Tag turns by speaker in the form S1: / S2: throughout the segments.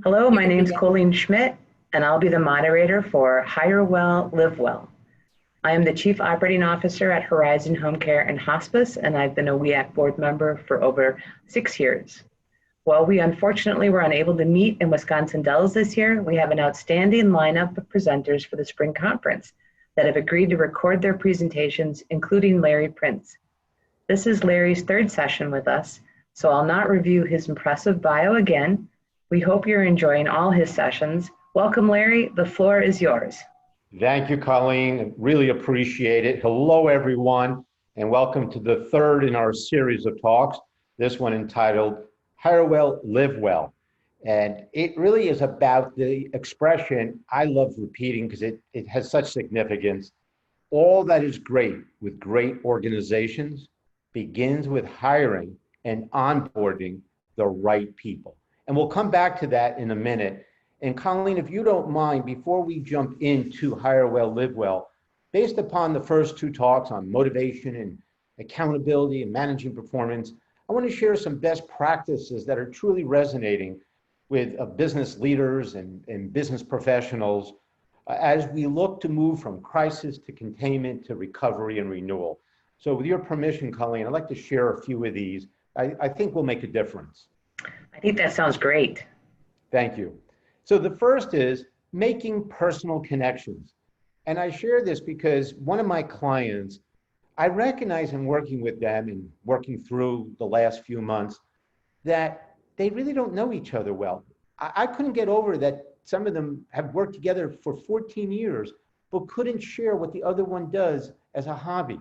S1: Hello, my name's Colleen Schmidt, and I'll be the moderator for Hire Well, Live Well. I am the Chief Operating Officer at Horizon Home Care and Hospice, and I've been a WEAC board member for over 6 years. While we unfortunately were unable to meet in Wisconsin Dells this year, we have an outstanding lineup of presenters for the spring conference that have agreed to record their presentations, including Larry Prince. This is Larry's third session with us, so I'll not review his impressive bio again. We hope you're enjoying all his sessions. Welcome, Larry. The floor is yours.
S2: Thank you, Colleen. Really appreciate it. Hello, everyone, and welcome to the third in our series of talks, this one entitled Hire Well, Live Well. And it really is about the expression I love repeating because it has such significance. All that is great with great organizations begins with hiring and onboarding the right people. And we'll come back to that in a minute. And Colleen, if you don't mind, before we jump into Hire Well, Live Well, based upon the first two talks on motivation and accountability and managing performance, I want to share some best practices that are truly resonating with business leaders and business professionals as we look to move from crisis to containment to recovery and renewal. So with your permission, Colleen, I'd like to share a few of these. I think will make a difference.
S1: I think that sounds great.
S2: Thank you. So the first is making personal connections. And I share this because one of my clients, I recognize in working with them and working through the last few months that they really don't know each other well. I couldn't get over that some of them have worked together for 14 years, but couldn't share what the other one does as a hobby.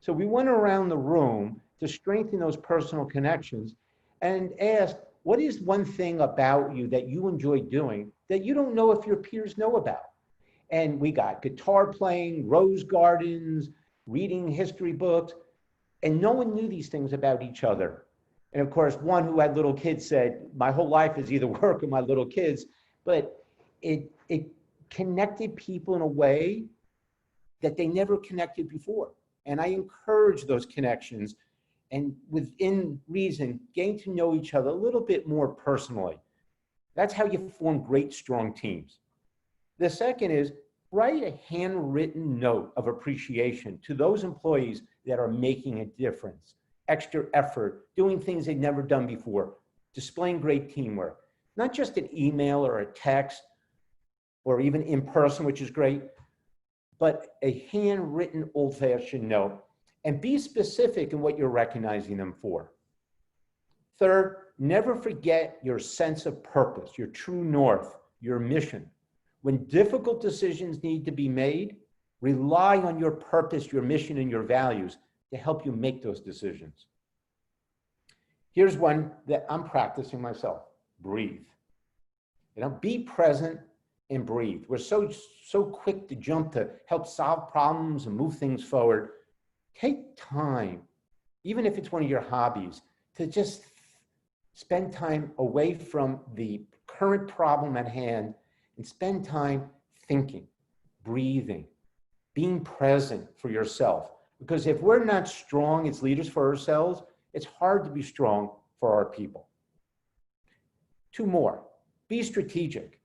S2: So we went around the room to strengthen those personal connections and asked, what is one thing about you that you enjoy doing that you don't know if your peers know about? And we got guitar playing, rose gardens, reading history books, and no one knew these things about each other. And of course, one who had little kids said, my whole life is either work or my little kids, but it connected people in a way that they never connected before. And I encourage those connections and within reason, getting to know each other a little bit more personally. That's how you form great, strong teams. The second is write a handwritten note of appreciation to those employees that are making a difference, extra effort, doing things they've never done before, displaying great teamwork. Not just an email or a text or even in person, which is great, but a handwritten old-fashioned note. And be specific in what you're recognizing them for. Third, never forget your sense of purpose, your true north, your mission. When difficult decisions need to be made, rely on your purpose, your mission, and your values to help you make those decisions. Here's one that I'm practicing myself. Breathe. Be present and breathe. We're so quick to jump to help solve problems and move things forward. Take time, even if it's one of your hobbies, to just spend time away from the current problem at hand and spend time thinking, breathing, being present for yourself. Because if we're not strong as leaders for ourselves, it's hard to be strong for our people. Two more, be strategic.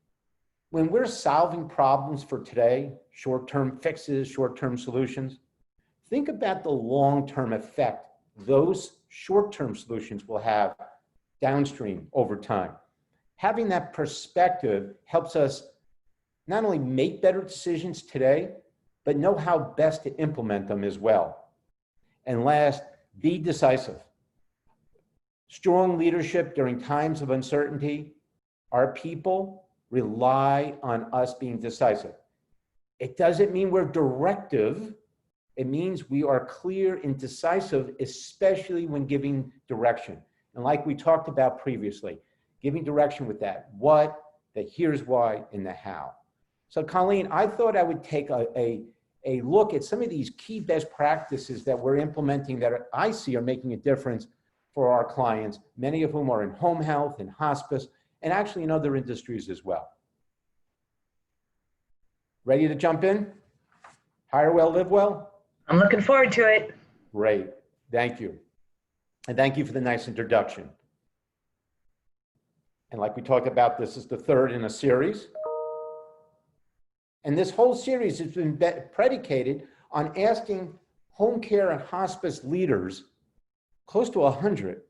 S2: When we're solving problems for today, short-term fixes, short-term solutions, think about the long-term effect those short-term solutions will have downstream over time. Having that perspective helps us not only make better decisions today, but know how best to implement them as well. And last, be decisive. Strong leadership during times of uncertainty, our people rely on us being decisive. It doesn't mean we're directive. It means we are clear and decisive, especially when giving direction. And like we talked about previously, giving direction with that what, the here's why, and the how. So Colleen, I thought I would take a look at some of these key best practices that we're implementing that I see are making a difference for our clients, many of whom are in home health and hospice, and actually in other industries as well. Ready to jump in? Hire well, live well?
S1: I'm looking forward to it.
S2: Great, thank you. And thank you for the nice introduction. And like we talked about, this is the third in a series. And this whole series has been predicated on asking home care and hospice leaders, close to 100,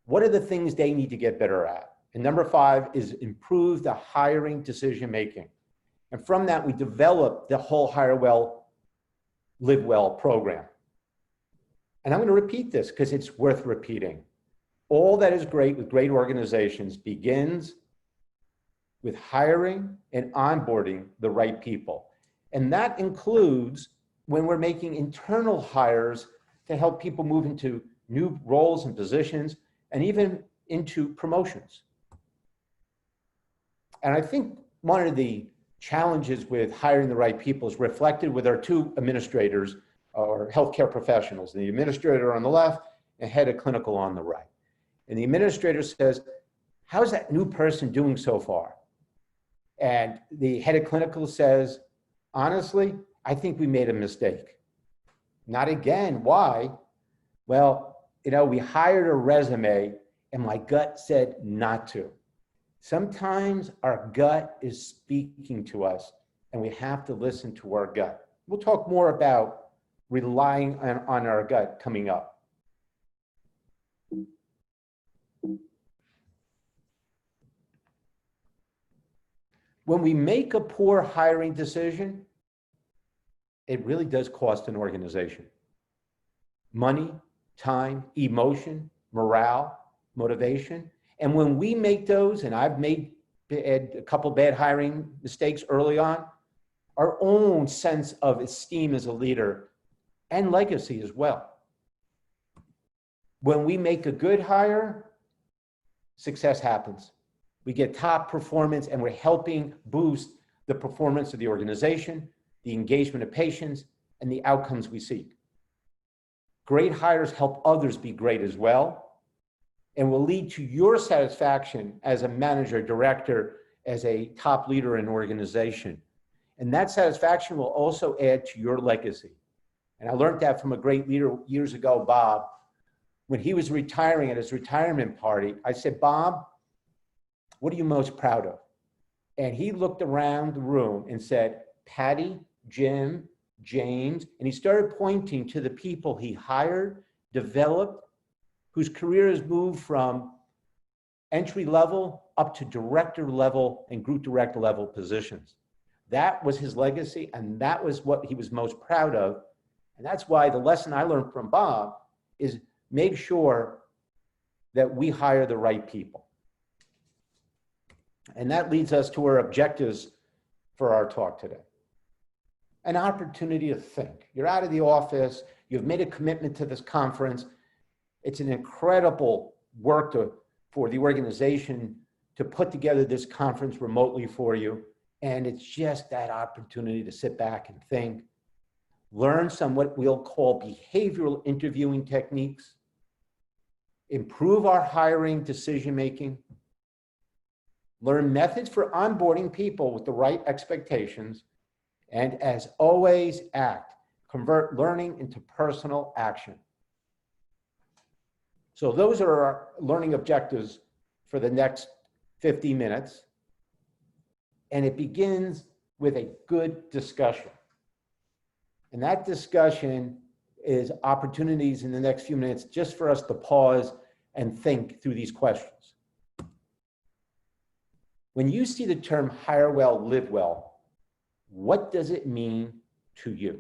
S2: what are the things they need to get better at? And number 5 is improve the hiring decision-making. And from that, we developed the whole Hire Well, Live Well program. And I'm going to repeat this because it's worth repeating. All that is great with great organizations begins with hiring and onboarding the right people. And that includes when we're making internal hires to help people move into new roles and positions and even into promotions. And I think one of the challenges with hiring the right people is reflected with our 2 administrators or healthcare professionals, the administrator on the left and head of clinical on the right. And the administrator says, how's that new person doing so far? And the head of clinical says, honestly, I think we made a mistake. Not again. Why? Well, we hired a resume and my gut said not to. Sometimes our gut is speaking to us and we have to listen to our gut. We'll talk more about relying on our gut coming up. When we make a poor hiring decision, it really does cost an organization. Money, time, emotion, morale, motivation. And when we make those, and I've made a couple bad hiring mistakes early on, our own sense of esteem as a leader and legacy as well. When we make a good hire, success happens. We get top performance and we're helping boost the performance of the organization, the engagement of patients, and the outcomes we seek. Great hires help others be great as well, and will lead to your satisfaction as a manager, director, as a top leader in an organization. And that satisfaction will also add to your legacy. And I learned that from a great leader years ago, Bob. When he was retiring at his retirement party, I said, Bob, what are you most proud of? And he looked around the room and said, Patty, Jim, James, and he started pointing to the people he hired, developed, whose careers moved from entry level up to director level and group director level positions. That was his legacy, and that was what he was most proud of. And that's why the lesson I learned from Bob is make sure that we hire the right people. And that leads us to our objectives for our talk today. An opportunity to think. You're out of the office, you've made a commitment to this conference. It's an incredible work for the organization to put together this conference remotely for you. And it's just that opportunity to sit back and think, learn some what we'll call behavioral interviewing techniques, improve our hiring decision-making, learn methods for onboarding people with the right expectations, and as always, act. Convert learning into personal action. So those are our learning objectives for the next 50 minutes. And it begins with a good discussion. And that discussion is opportunities in the next few minutes just for us to pause and think through these questions. When you see the term hire well, live well, what does it mean to you?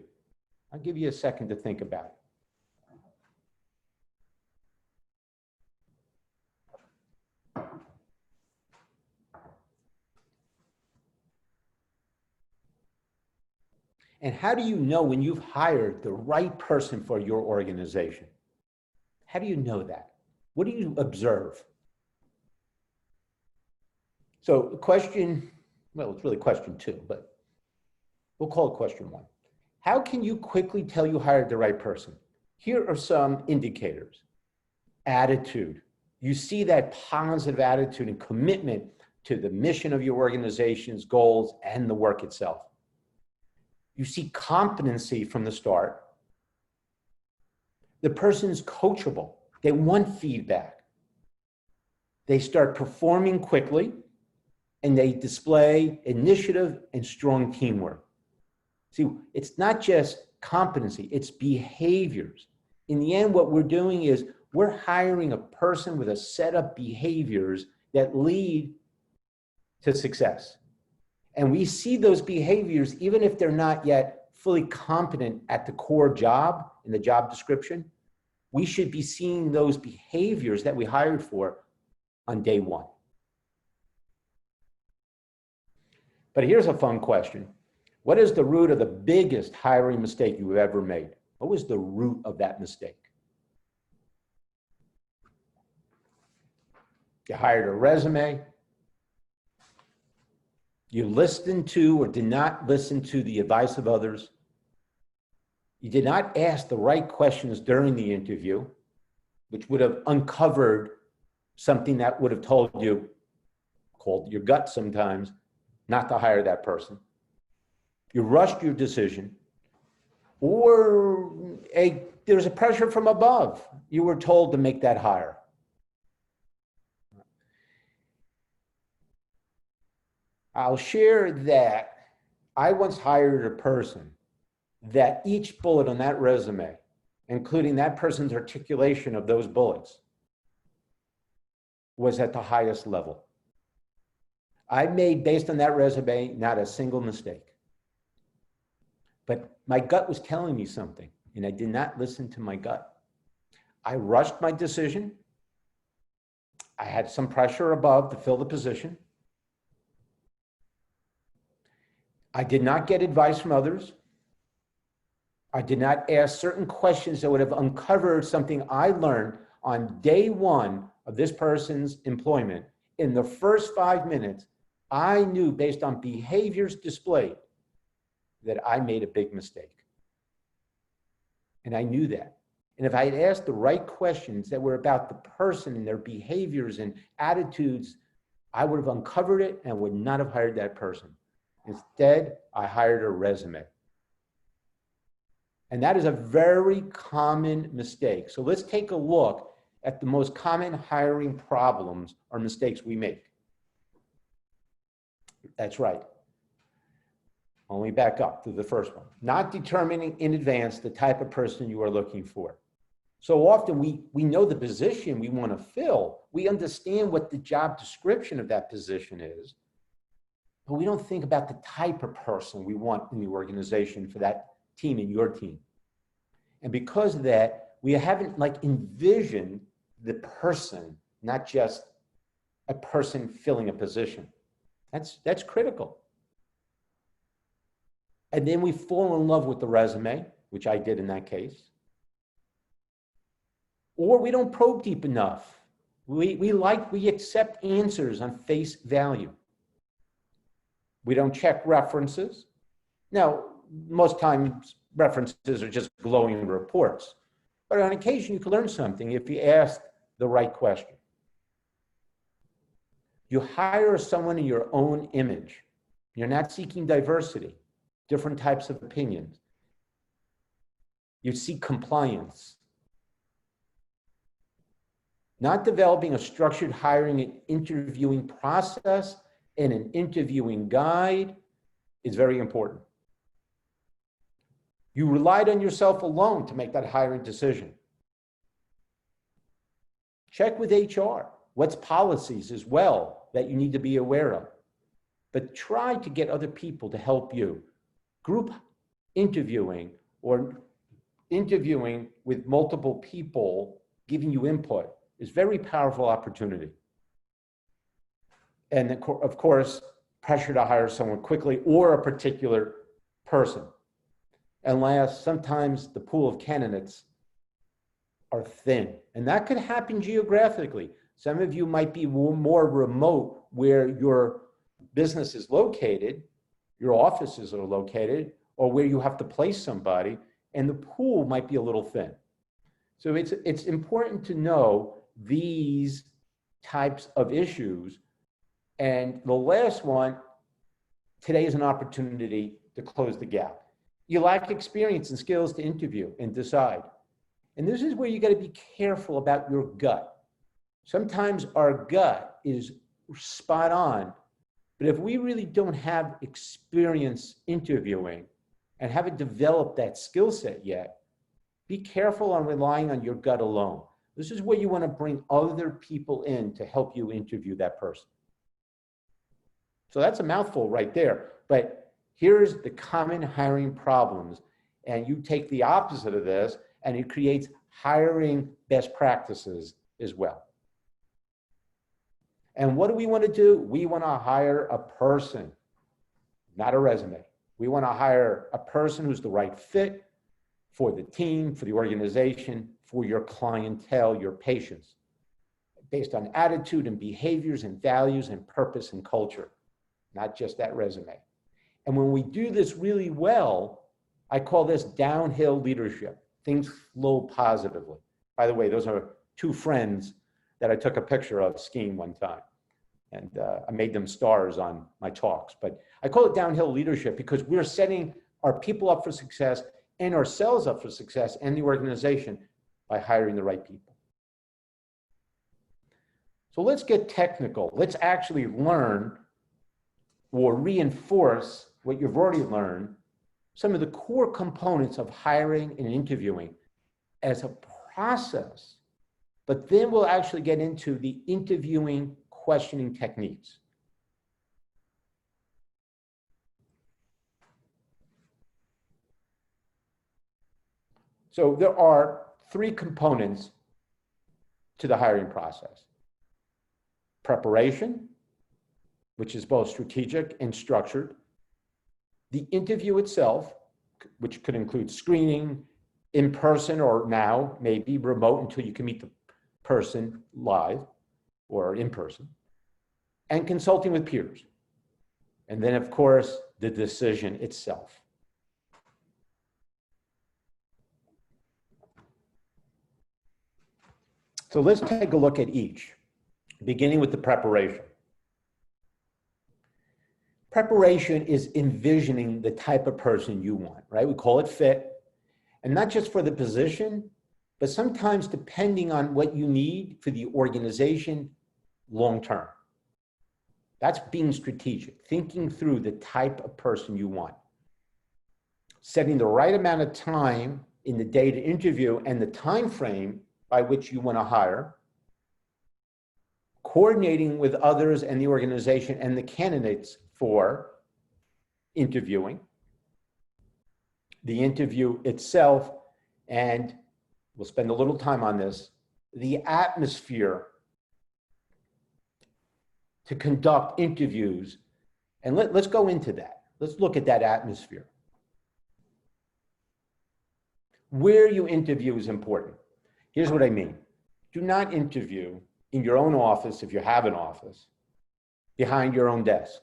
S2: I'll give you a second to think about it. And how do you know when you've hired the right person for your organization? How do you know that? What do you observe? So question, well, it's really question 2, but we'll call it question 1. How can you quickly tell you hired the right person? Here are some indicators. Attitude. You see that positive attitude and commitment to the mission of your organization's goals and the work itself. You see competency from the start. The person's coachable. They want feedback. They start performing quickly, and they display initiative and strong teamwork. See, it's not just competency, it's behaviors. In the end, what we're doing is we're hiring a person with a set of behaviors that lead to success. And we see those behaviors, even if they're not yet fully competent at the core job, in the job description, we should be seeing those behaviors that we hired for on day one. But here's a fun question. What is the root of the biggest hiring mistake you've ever made? What was the root of that mistake? You hired a resume. You listened to or did not listen to the advice of others. You did not ask the right questions during the interview, which would have uncovered something that would have told you, called your gut sometimes, not to hire that person. You rushed your decision, or there's a pressure from above. You were told to make that hire. I'll share that I once hired a person that each bullet on that resume, including that person's articulation of those bullets, was at the highest level. I made, based on that resume, not a single mistake. But my gut was telling me something, and I did not listen to my gut. I rushed my decision. I had some pressure above to fill the position. I did not get advice from others. I did not ask certain questions that would have uncovered something I learned on day one of this person's employment. In the first 5 minutes, I knew, based on behaviors displayed, that I made a big mistake. And I knew that. And if I had asked the right questions that were about the person and their behaviors and attitudes, I would have uncovered it and would not have hired that person. Instead, I hired a resume. And that is a very common mistake. So let's take a look at the most common hiring problems or mistakes we make. That's right. Only back up to the first one. Not determining in advance the type of person you are looking for. So often we know the position we want to fill. We understand what the job description of that position is, but we don't think about the type of person we want in the organization for that team and your team. And because of that, we haven't envisioned the person, not just a person filling a position. That's critical. And then we fall in love with the resume, which I did in that case. Or we don't probe deep enough. We accept answers on face value. We don't check references. Now, most times references are just glowing reports. But on occasion, you can learn something if you ask the right question. You hire someone in your own image. You're not seeking diversity, different types of opinions. You seek compliance. Not developing a structured hiring and interviewing process and an interviewing guide is very important. You relied on yourself alone to make that hiring decision. Check with HR. What's policies as well that you need to be aware of? But try to get other people to help you. Group interviewing or interviewing with multiple people giving you input is a very powerful opportunity. And of course, pressure to hire someone quickly or a particular person. And last, sometimes the pool of candidates are thin. And that could happen geographically. Some of you might be more remote where your business is located, your offices are located, or where you have to place somebody, and the pool might be a little thin. So it's important to know these types of issues. And the last one, today is an opportunity to close the gap. You lack experience and skills to interview and decide. And this is where you got to be careful about your gut. Sometimes our gut is spot on, but if we really don't have experience interviewing and haven't developed that skill set yet, be careful on relying on your gut alone. This is where you want to bring other people in to help you interview that person. So that's a mouthful right there, but here's the common hiring problems, and you take the opposite of this and it creates hiring best practices as well. And what do we want to do? We want to hire a person, not a resume. We want to hire a person who's the right fit for the team, for the organization, for your clientele, your patients, based on attitude and behaviors and values and purpose and culture, not just that resume. And when we do this really well, I call this downhill leadership. Things flow positively. By the way, those are two friends that I took a picture of skiing one time. And I made them stars on my talks. But I call it downhill leadership because we're setting our people up for success and ourselves up for success and the organization by hiring the right people. So let's get technical. Let's actually learn or reinforce what you've already learned, some of the core components of hiring and interviewing as a process. But then we'll actually get into the interviewing questioning techniques. So there are three components to the hiring process. Preparation, which is both strategic and structured. The interview itself, which could include screening, in person or now maybe remote until you can meet the person live or in person, and consulting with peers. And then, of course, the decision itself. So let's take a look at each, beginning with the preparation. Preparation is envisioning the type of person you want, right? We call it fit, and not just for the position, but sometimes depending on what you need for the organization long-term. That's being strategic, thinking through the type of person you want. Setting the right amount of time in the day to interview and the time frame by which you want to hire. Coordinating with others and the organization and the candidates for interviewing. The interview itself, and we'll spend a little time on this, the atmosphere to conduct interviews. And let's go into that. Let's look at that atmosphere. Where you interview is important. Here's what I mean. Do not interview in your own office, if you have an office, behind your own desk.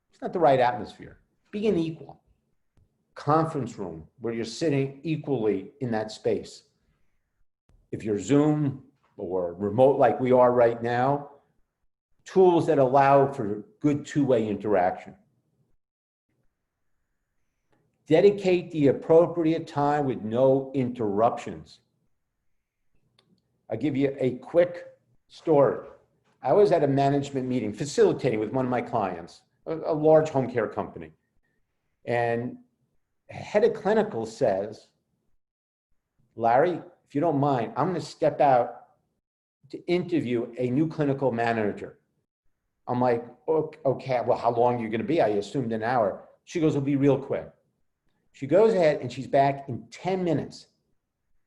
S2: It's not the right atmosphere. Be an equal. Conference room where you're sitting equally in that space. If you're Zoom or remote like we are right now, tools that allow for good two-way interaction. Dedicate the appropriate time with no interruptions. I'll give you a quick story. I was at a management meeting facilitating with one of my clients, a large home care company. And head of clinical says, Larry, if you don't mind, I'm going to step out to interview a new clinical manager. I'm like, okay, well, how long are you going to be? I assumed an hour. She goes, it'll be real quick. She goes ahead and she's back in 10 minutes.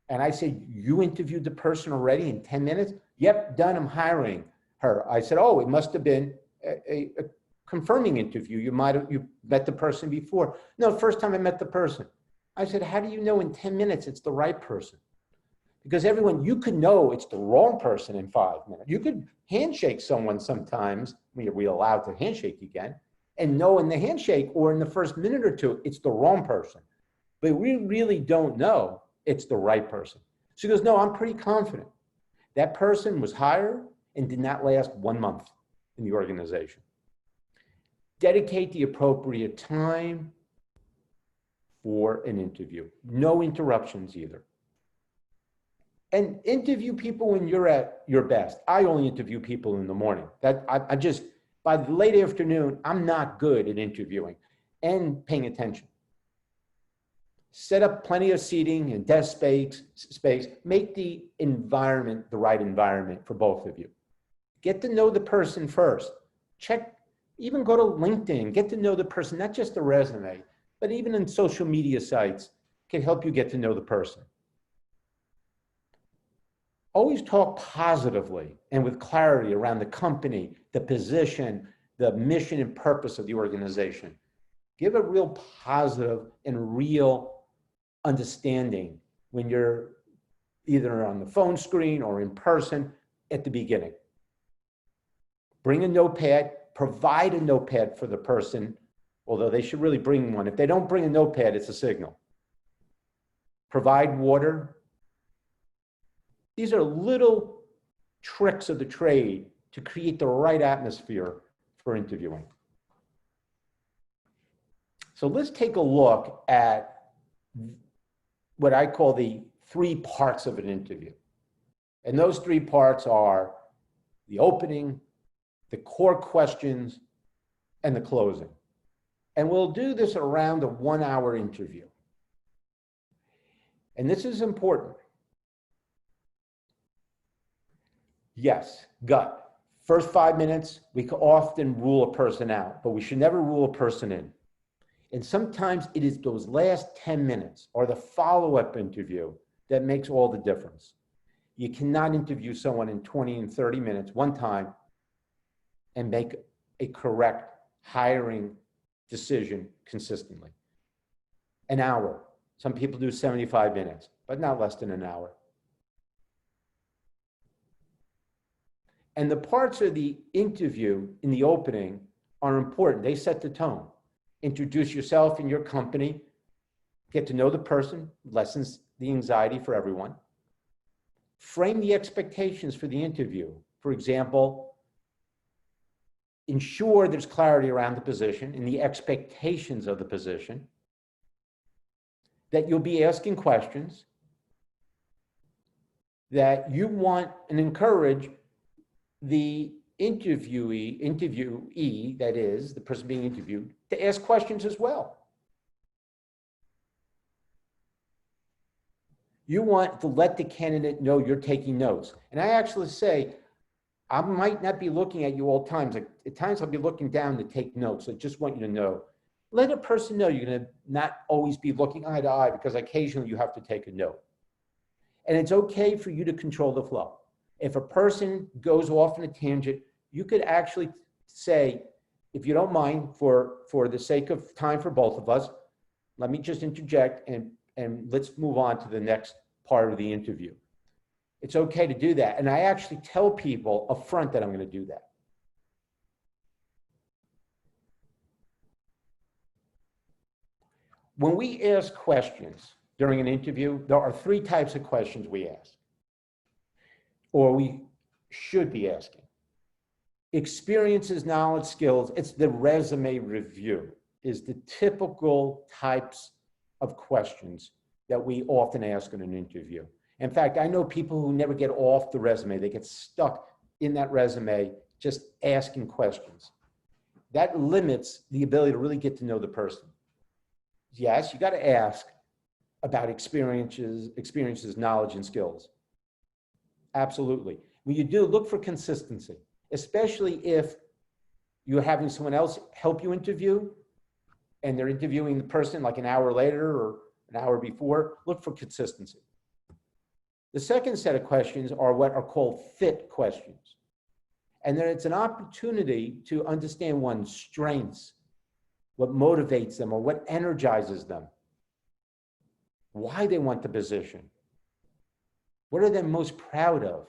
S2: And I said, you interviewed the person already in 10 minutes? Yep, done, I'm hiring her. I said, oh, it must have been a confirming interview. You met the person before. No, first time I met the person. I said, how do you know in 10 minutes it's the right person? Because you could know it's the wrong person in 5 minutes. You could handshake someone sometimes, we're allowed to handshake again, and know in the handshake or in the first minute or two, it's the wrong person. But we really don't know it's the right person. She goes, no, I'm pretty confident. That person was hired and did not last 1 month in the organization. Dedicate the appropriate time for an interview. No interruptions either. And interview people when you're at your best. I only interview people in the morning. I just, by the late afternoon, I'm not good at interviewing and paying attention. Set up plenty of seating and desk space. Make the environment the right environment for both of you. Get to know the person first. Check, even go to LinkedIn, get to know the person, not just the resume, but even in social media sites can help you get to know the person. Always talk positively and with clarity around the company, the position, the mission and purpose of the organization. Give a real positive and real understanding when you're either on the phone screen or in person at the beginning. Bring a notepad, provide a notepad for the person, although they should really bring one. If they don't bring a notepad, it's a signal. Provide water. These are little tricks of the trade to create the right atmosphere for interviewing. So let's take a look at what I call the 3 parts of an interview. And those 3 parts are the opening, the core questions, and the closing. And we'll do this around a 1-hour interview. And this is important. Yes, gut. First 5 minutes, we can often rule a person out, but we should never rule a person in. And sometimes it is those last 10 minutes or the follow-up interview that makes all the difference. You cannot interview someone in 20 and 30 minutes one time and make a correct hiring decision consistently. An hour. Some people do 75 minutes, but not less than an hour. And the parts of the interview in the opening are important. They set the tone. Introduce yourself and your company, get to know the person, lessens the anxiety for everyone. Frame the expectations for the interview. For example, ensure there's clarity around the position and the expectations of the position, that you'll be asking questions, that you want and encourage the interviewee, that is, the person being interviewed, to ask questions as well. You want to let the candidate know you're taking notes. And I actually say, I might not be looking at you all times. At times I'll be looking down to take notes. I just want you to know. Let a person know you're going to not always be looking eye to eye because occasionally you have to take a note. And it's okay for you to control the flow. If a person goes off on a tangent, you could actually say, if you don't mind, for the sake of time for both of us, let me just interject and let's move on to the next part of the interview. It's okay to do that. And I actually tell people up front that I'm going to do that. When we ask questions during an interview, there are 3 types of questions we ask, or we should be asking. Experiences, knowledge, skills. It's the resume review is the typical types of questions that we often ask in an interview. In fact, I know people who never get off the resume. They get stuck in that resume just asking questions. That limits the ability to really get to know the person. Yes, you got to ask about experiences, knowledge, and skills. Absolutely. When you do, look for consistency, especially if you're having someone else help you interview and they're interviewing the person like an hour later or an hour before. Look for consistency. The second set of questions are what are called fit questions. And then it's an opportunity to understand one's strengths, what motivates them or what energizes them, why they want the position, what are they most proud of,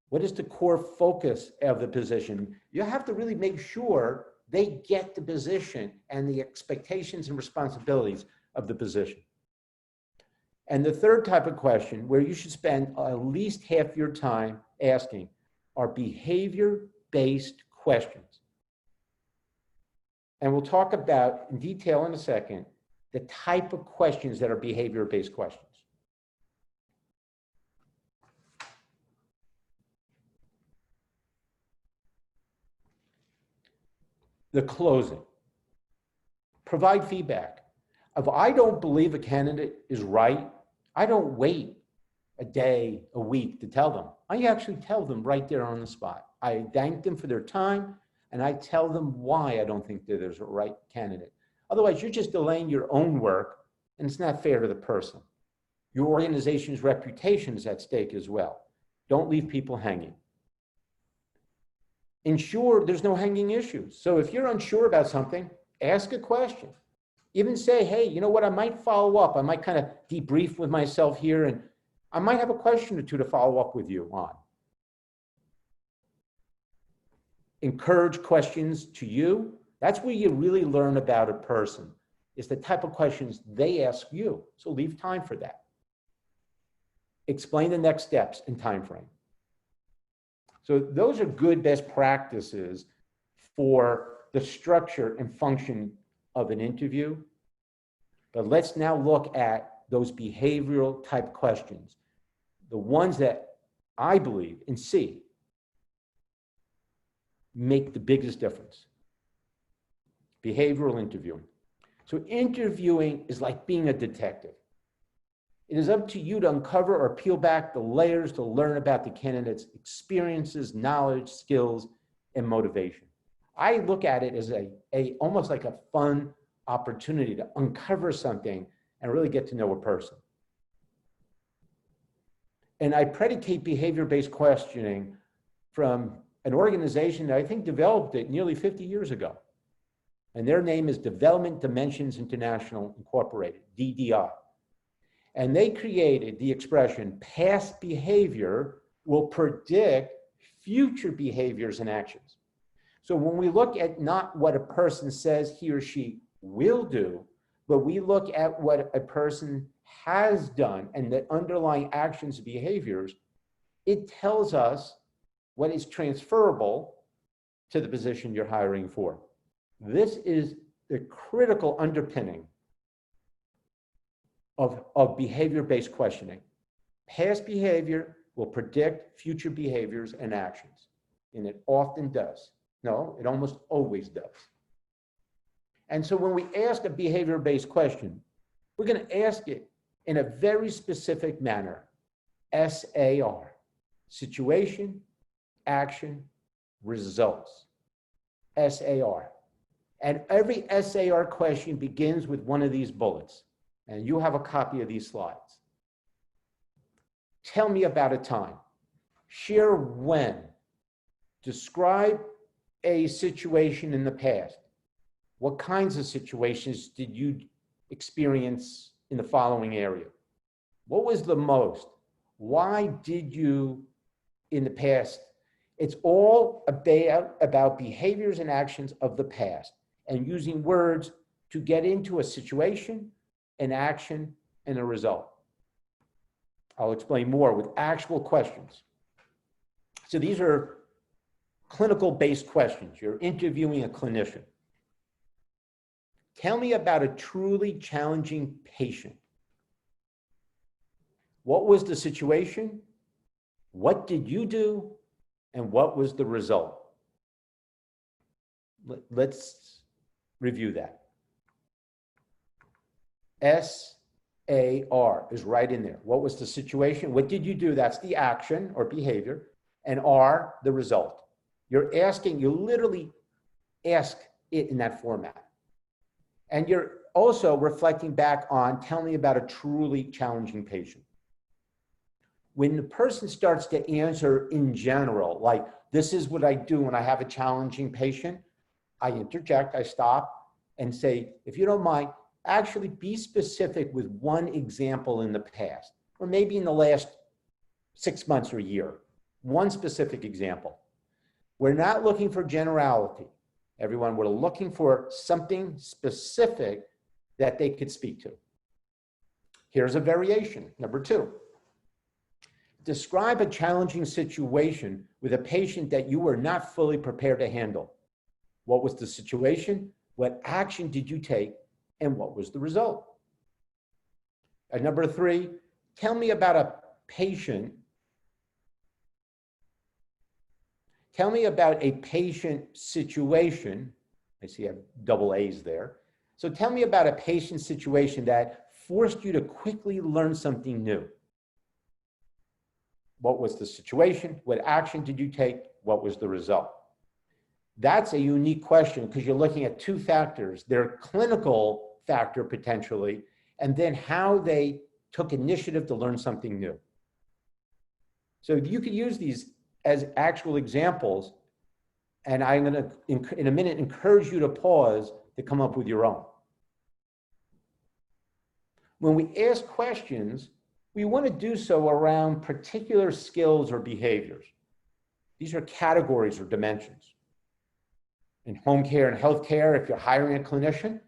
S2: what is the core focus of the position. You have to really make sure they get the position and the expectations and responsibilities of the position. And the third type of question, where you should spend at least half your time asking, are behavior-based questions. And we'll talk about in detail in a second the type of questions that are behavior-based questions. the closing. Provide feedback. If I don't believe a candidate is right, I don't wait a day, a week to tell them. I actually tell them right there on the spot. I thank them for their time, and I tell them why I don't think that there's a right candidate. Otherwise, you're just delaying your own work, and it's not fair to the person. Your organization's reputation is at stake as well. Don't leave people hanging. Ensure there's no hanging issues. So if you're unsure about something, ask a question. Even say, hey, you know what, I might follow up. I might kind of debrief with myself here, and I might have a question or two to follow up with you on. Encourage questions to you. That's where you really learn about a person, is the type of questions they ask you. So leave time for that. Explain the next steps and time frame. So those are good best practices for the structure and function of an interview. But let's now look at those behavioral type questions, the ones that I believe and see make the biggest difference. Behavioral interviewing. So interviewing is like being a detective. It is up to you to uncover or peel back the layers to learn about the candidate's experiences, knowledge, skills, and motivation. I look at it as almost like a fun opportunity to uncover something and really get to know a person. And I predicate behavior-based questioning from an organization that I think developed it nearly 50 years ago. And their name is Development Dimensions International Incorporated, DDI. And they created the expression, past behavior will predict future behaviors and actions. So when we look at not what a person says he or she will do, but we look at what a person has done and the underlying actions and behaviors, it tells us what is transferable to the position you're hiring for. This is the critical underpinning of behavior-based questioning. Past behavior will predict future behaviors and actions, and it often does. No, it almost always does. And so when we ask a behavior-based question, we're going to ask it in a very specific manner. SAR, situation, action, results. SAR. And every SAR question begins with one of these bullets. And you have a copy of these slides. Tell me about a time. Share when. Describe a situation in the past. What kinds of situations did you experience in the following area? What was the most? Why did you in the past? It's all about behaviors and actions of the past and using words to get into a situation, an action, and a result. I'll explain more with actual questions. So these are clinical-based questions. You're interviewing a clinician. Tell me about a truly challenging patient. What was the situation? What did you do? And what was the result? Let's review that. SAR is right in there. What was the situation? What did you do? That's the action or behavior. And R, the result. You're asking, you literally ask it in that format. And you're also reflecting back on, tell me about a truly challenging patient. When the person starts to answer in general, like, this is what I do when I have a challenging patient, I interject, I stop and say, if you don't mind, actually be specific with one example in the past, or maybe in the last 6 months or a year, one specific example. We're not looking for generality. Everyone, we're looking for something specific that they could speak to. Here's a variation, number 2. Describe a challenging situation with a patient that you were not fully prepared to handle. What was the situation? What action did you take? And what was the result? And number 3, tell me about a patient. Tell me about a patient situation, I see I have double A's there. So tell me about a patient situation that forced you to quickly learn something new. What was the situation? What action did you take? What was the result? That's a unique question because you're looking at two factors, their clinical factor potentially, and then how they took initiative to learn something new. So you could use these as actual examples, and I'm going to, in a minute, encourage you to pause to come up with your own. When we ask questions, we want to do so around particular skills or behaviors. These are categories or dimensions. In home care and healthcare, if you're hiring a clinician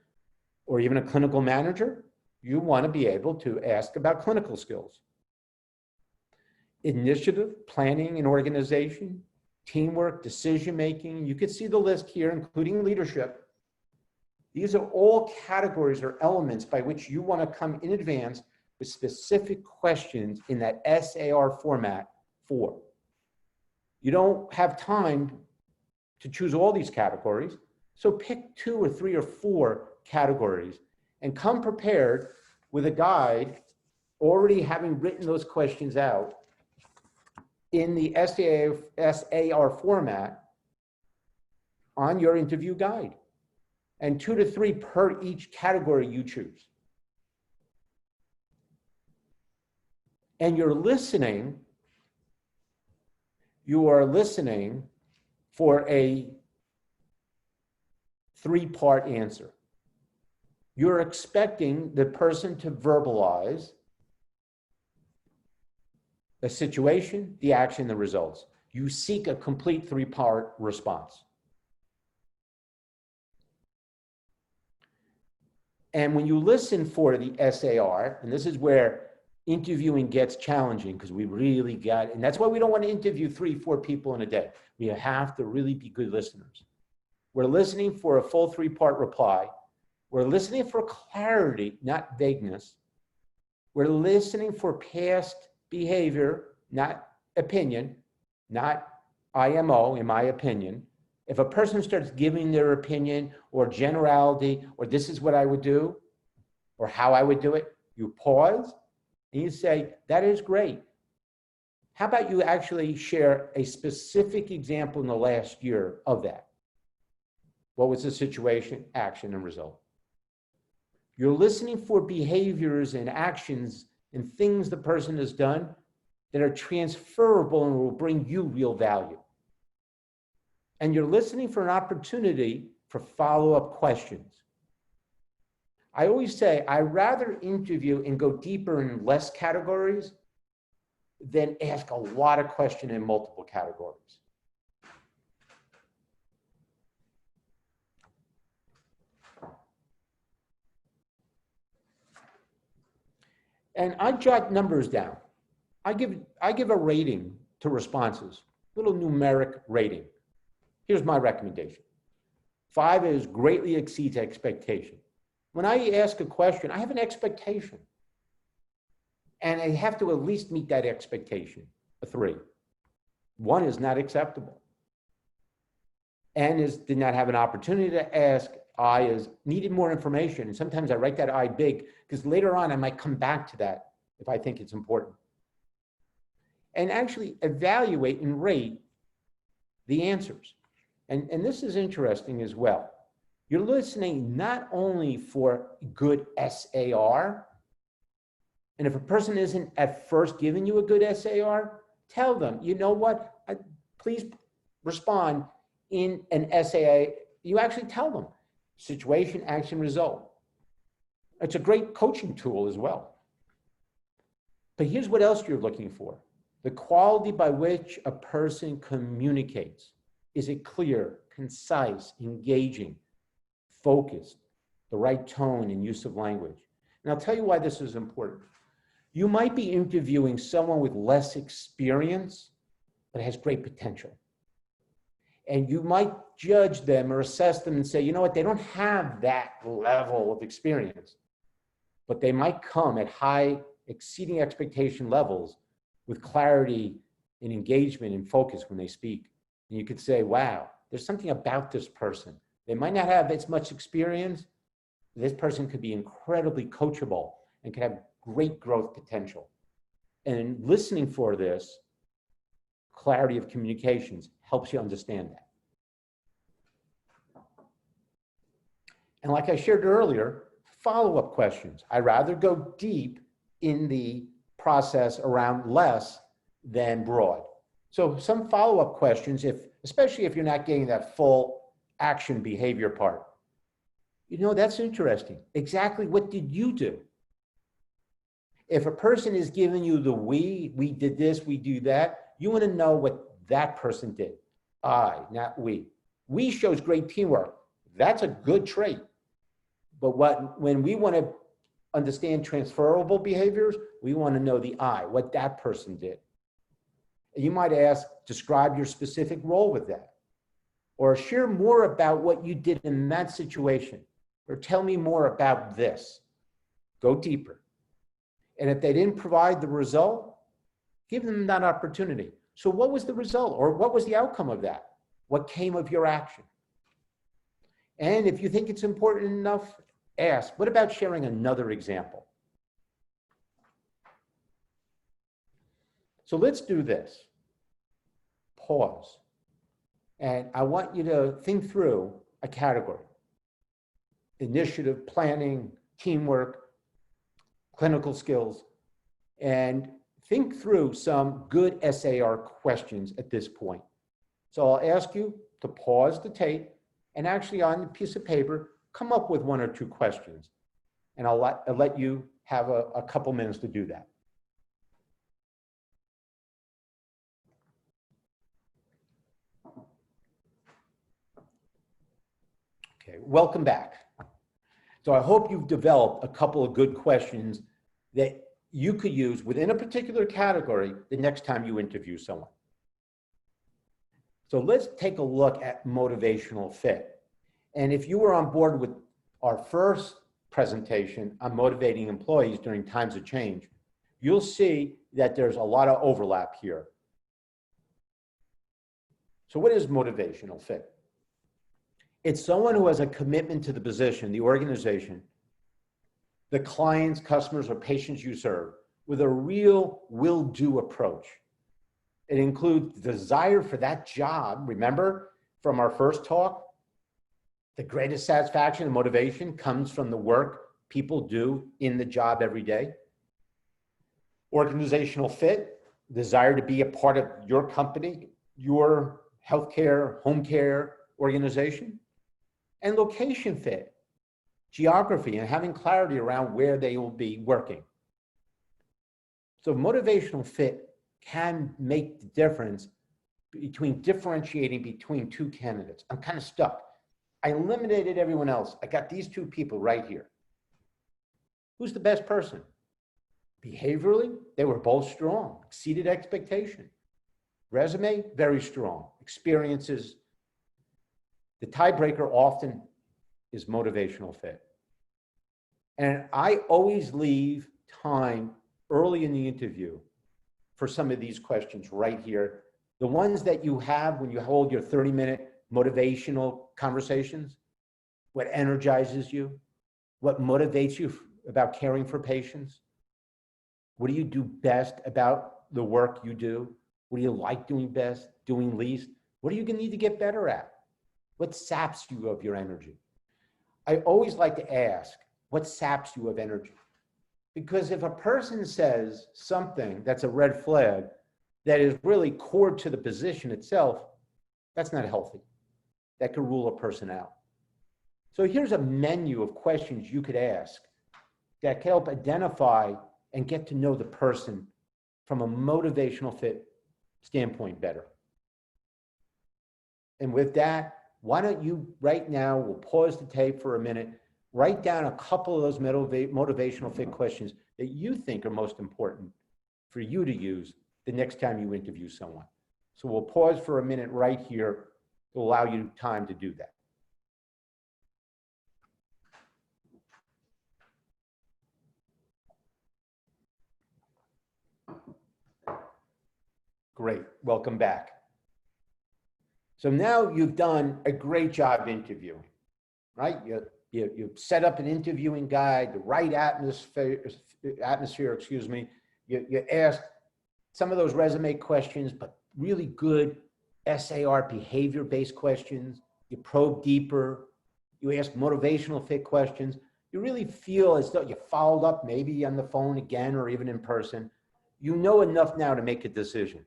S2: or even a clinical manager, you want to be able to ask about clinical skills. Initiative, planning and organization, teamwork, decision-making. You could see the list here, including leadership. These are all categories or elements by which you want to come in advance with specific questions in that SAR format for. You don't have time to choose all these categories, so pick 2 or 3 or 4 categories and come prepared with a guide already having written those questions out in the SAR format on your interview guide, and 2 to 3 per each category you choose. And you are listening for a 3-part answer. You're expecting the person to verbalize the situation, the action, the results. You seek a complete 3-part response. And when you listen for the SAR, and this is where interviewing gets challenging because we really got, and that's why we don't want to interview 3, 4 people in a day. We have to really be good listeners. We're listening for a full 3-part reply. We're listening for clarity, not vagueness. We're listening for past behavior, not opinion, not IMO, in my opinion. If a person starts giving their opinion or generality, or this is what I would do, or how I would do it, you pause and you say, that is great. How about you actually share a specific example in the last year of that? What was the situation, action, and result? You're listening for behaviors and actions and things the person has done that are transferable and will bring you real value. And you're listening for an opportunity for follow-up questions. I always say, I'd rather interview and go deeper in less categories than ask a lot of questions in multiple categories. And I jot numbers down. I give a rating to responses, little numeric rating. Here's my recommendation. 5 is greatly exceeds expectation. When I ask a question, I have an expectation. And I have to at least meet that expectation, a 3. 1 is not acceptable. N is did not have an opportunity to ask. I is needed more information. And sometimes I write that I big because later on I might come back to that if I think it's important. And actually evaluate and rate the answers. And this is interesting as well. You're listening not only for good SAR, and if a person isn't at first giving you a good SAR, tell them, you know what, please respond in an SAA. You actually tell them, situation, action, result. It's a great coaching tool as well. But here's what else you're looking for. The quality by which a person communicates. Is it clear, concise, engaging, focused, the right tone and use of language? And I'll tell you why this is important. You might be interviewing someone with less experience, but has great potential. And you might judge them or assess them and say, you know what, they don't have that level of experience, but they might come at high, exceeding expectation levels with clarity and engagement and focus when they speak. And you could say, wow, there's something about this person They might not have as much experience. This person could be incredibly coachable and could have great growth potential. And listening for this, clarity of communications helps you understand that. And like I shared earlier, follow-up questions. I'd rather go deep in the process around less than broad. So some follow-up questions, especially if you're not getting that full action behavior part. You know, that's interesting. Exactly what did you do? If a person is giving you the we did this, we do that, you want to know what that person did. I, not we. We shows great teamwork. That's a good trait. But when we want to understand transferable behaviors, we want to know the I, what that person did. You might ask, describe your specific role with that. Or share more about what you did in that situation. Or tell me more about this. Go deeper. And if they didn't provide the result, give them that opportunity. So what was the result? Or what was the outcome of that? What came of your action? And if you think it's important enough, ask, what about sharing another example? So let's do this. Pause. And I want you to think through a category. Initiative, planning, teamwork, clinical skills, and think through some good SAR questions at this point. So I'll ask you to pause the tape and actually on a piece of paper, come up with 1 or 2 questions. And I'll let you have a couple minutes to do that. Okay, welcome back. So I hope you've developed a couple of good questions that you could use within a particular category the next time you interview someone. So let's take a look at motivational fit. And if you were on board with our first presentation on motivating employees during times of change, you'll see that there's a lot of overlap here. So what is motivational fit? It's someone who has a commitment to the position, the organization, the clients, customers, or patients you serve with a real will-do approach. It includes desire for that job. Remember from our first talk, the greatest satisfaction and motivation comes from the work people do in the job every day. Organizational fit, desire to be a part of your company, your healthcare, home care organization. And location fit, geography, and having clarity around where they will be working. So motivational fit can make the difference between differentiating between 2 candidates. I'm kind of stuck. I eliminated everyone else. I got these 2 people right here. Who's the best person? Behaviorally, they were both strong, exceeded expectation. Resume, very strong. Experiences. The tiebreaker often is motivational fit. And I always leave time early in the interview for some of these questions right here. The ones that you have when you hold your 30-minute motivational conversations, what energizes you, what motivates you about caring for patients, what do you do best about the work you do, what do you like doing best, doing least, what are you going to need to get better at, what saps you of your energy. I always like to ask, what saps you of energy? Because if a person says something that's a red flag that is really core to the position itself, that's not healthy. That could rule a person out. So here's a menu of questions you could ask that can help identify and get to know the person from a motivational fit standpoint better. And with that, why don't you right now, we'll pause the tape for a minute, write down a couple of those motivational fit questions that you think are most important for you to use the next time you interview someone. So we'll pause for a minute right here to allow you time to do that. Great, welcome back. So now you've done a great job interviewing. right? You set up an interviewing guide, the right atmosphere, excuse me. You ask some of those resume questions, but really good SAR behavior-based questions. You probe deeper. You ask motivational fit questions. You really feel as though you followed up maybe on the phone again or even in person. You know enough now to make a decision.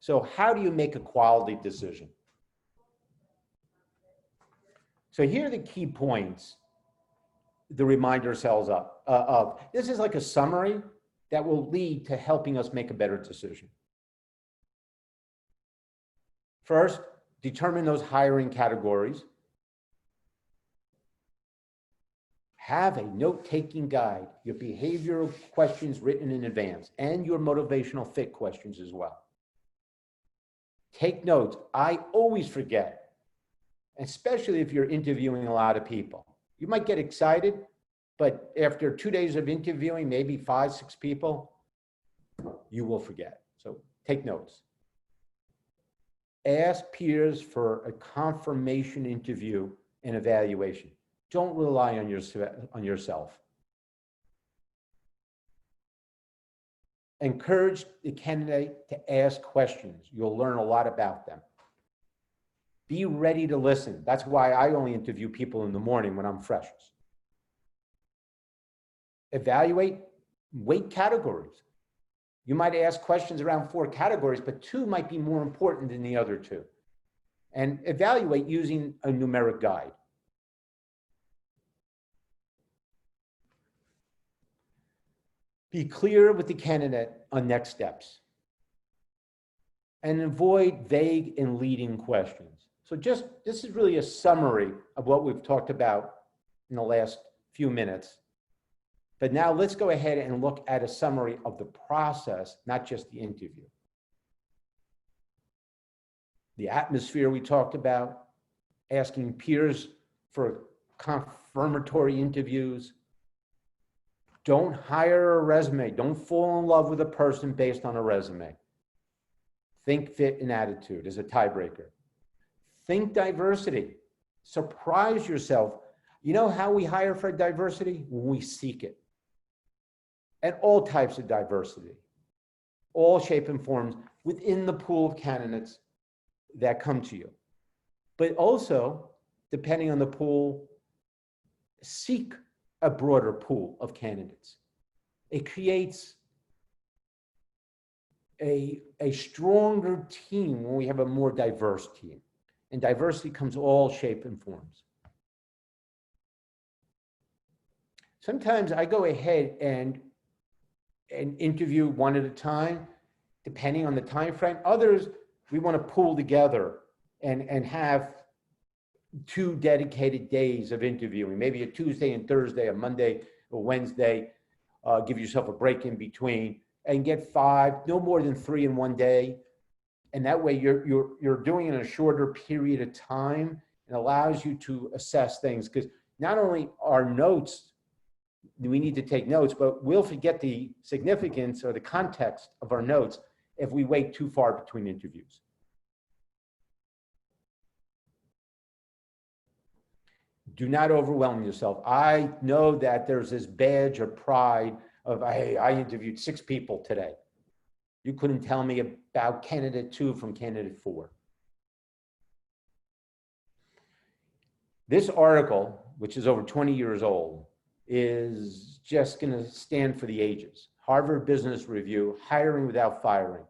S2: So how do you make a quality decision? So here are the key points the reminder ourselves of. This is like a summary that will lead to helping us make a better decision. First, determine those hiring categories. Have a note-taking guide, your behavioral questions written in advance, and your motivational fit questions as well. Take notes. I always forget, especially if you're interviewing a lot of people. You might get excited, but after 2 days of interviewing, maybe 5, 6 people, you will forget. So take notes. Ask peers for a confirmation interview and evaluation. Don't rely on yourself. Encourage the candidate to ask questions. You'll learn a lot about them. Be ready to listen. That's why I only interview people in the morning when I'm freshest. Evaluate weight categories. You might ask questions around 4 categories, but 2 might be more important than the other 2. And evaluate using a numeric guide. Be clear with the candidate on next steps. And avoid vague and leading questions. So this is really a summary of what we've talked about in the last few minutes. But now let's go ahead and look at a summary of the process, not just the interview. The atmosphere we talked about, asking peers for confirmatory interviews. Don't hire a resume. Don't fall in love with a person based on a resume. Think fit and attitude as a tiebreaker. Think diversity. Surprise yourself. You know how we hire for diversity? When we seek it. And all types of diversity. All shape and forms within the pool of candidates that come to you. But also, depending on the pool, seek a broader pool of candidates. It creates a stronger team when we have a more diverse team. And diversity comes all shape and forms. Sometimes I go ahead and interview one at a time, depending on the time frame. Others, we want to pool together and have 2 dedicated days of interviewing, maybe a Tuesday and Thursday, a Monday or Wednesday, give yourself a break in between, and get 5, no more than 3 in one day. And that way you're doing it in a shorter period of time and allows you to assess things. Because not only our notes, we need to take notes, but we'll forget the significance or the context of our notes if we wait too far between interviews. Do not overwhelm yourself. I know that there's this badge of pride of, hey, I interviewed 6 people today. You couldn't tell me about candidate 2 from candidate 4. This article, which is over 20 years old, is just going to stand for the ages. Harvard Business Review, hiring without firing.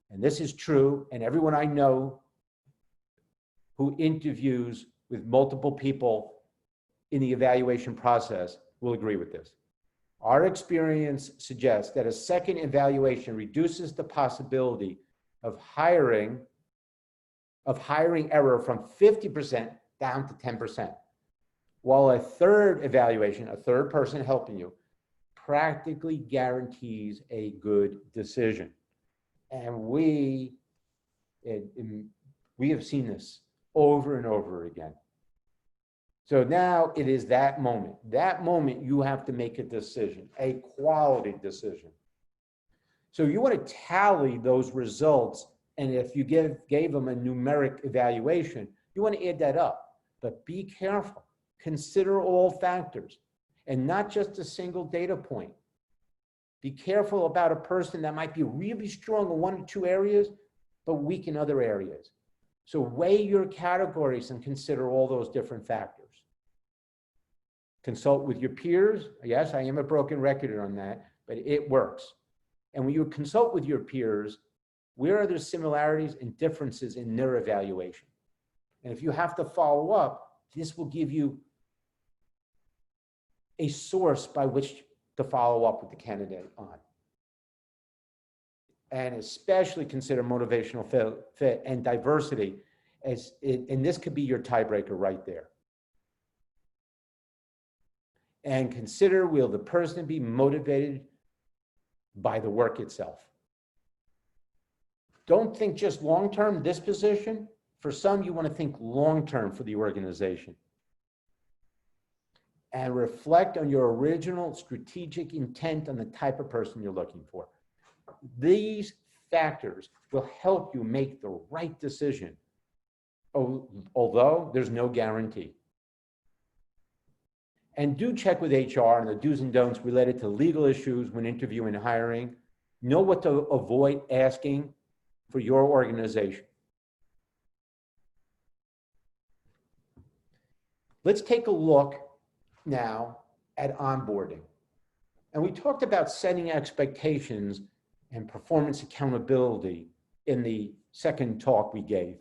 S2: And this is true, and everyone I know who interviews with multiple people in the evaluation process will agree with this. Our experience suggests that a second evaluation reduces the possibility of hiring error from 50% down to 10%, while a third evaluation, a third person helping you, practically guarantees a good decision. And we have seen this over and over again. So now it is that moment. That moment you have to make a decision, a quality decision. So you want to tally those results, and if you gave them a numeric evaluation, you want to add that up. but be careful. Consider all factors and not just a single data point. Be careful about a person that might be really strong in one or two areas, but weak in other areas. So weigh your categories and consider all those different factors. Consult with your peers. Yes, I am a broken record on that, but it works. And when you consult with your peers, where are there similarities and differences in their evaluation? And if you have to follow up, this will give you a source by which to follow up with the candidate on. And especially consider motivational fit and diversity as and this could be your tiebreaker right there. And consider, will the person be motivated by the work itself? Don't think just long-term, this position. For some, you want to think long-term for the organization. And reflect on your original strategic intent on the type of person you're looking for. These factors will help you make the right decision, although there's no guarantee. And do check with HR on the do's and don'ts related to legal issues when interviewing and hiring. Know what to avoid asking for your organization. Let's take a look now at onboarding. And we talked about setting expectations and performance accountability in the second talk we gave.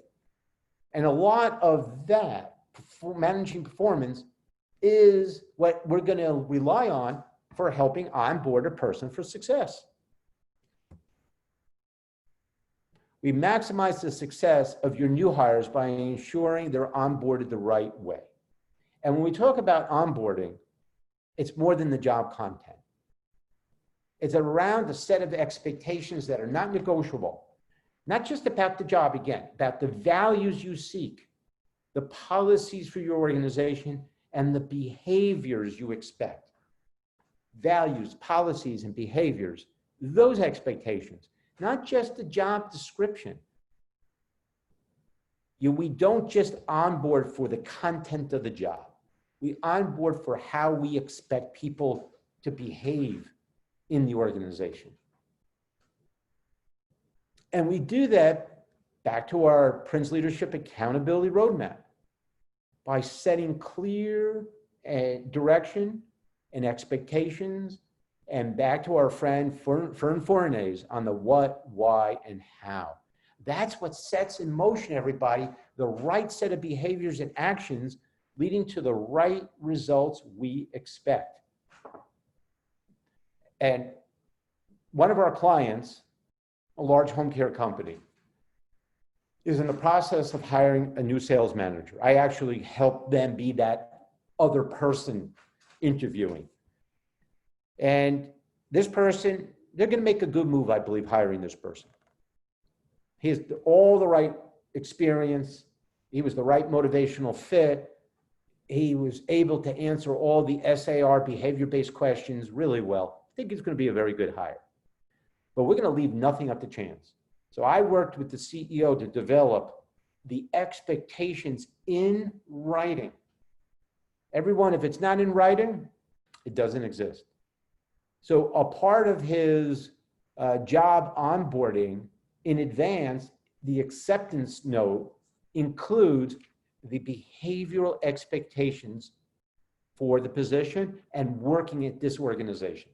S2: And a lot of that, managing performance, is what we're going to rely on for helping onboard a person for success. We maximize the success of your new hires by ensuring they're onboarded the right way. And when we talk about onboarding, it's more than the job content. It's around a set of expectations that are not negotiable, not just about the job, again, about the values you seek, the policies for your organization, and the behaviors you expect. Values, policies, and behaviors, those expectations, not just the job description. We don't just onboard for the content of the job. We onboard for how we expect people to behave in the organization. And we do that back to our PrinceLeadership accountability roadmap by setting clear direction and expectations, and back to our friend Fern Fournier on the what, why, and how. That's what sets in motion, everybody, the right set of behaviors and actions leading to the right results we expect. And one of our clients, a large home care company, is in the process of hiring a new sales manager. I actually helped them be that other person interviewing. And this person, they're going to make a good move, I believe, hiring this person. He has all the right experience. He was the right motivational fit. He was able to answer all the SAR behavior-based questions really well. I think it's going to be a very good hire. But we're going to leave nothing up to chance. So I worked with the CEO to develop the expectations in writing. Everyone, if it's not in writing, it doesn't exist. So a part of his job onboarding in advance, the acceptance note includes the behavioral expectations for the position and working at this organization.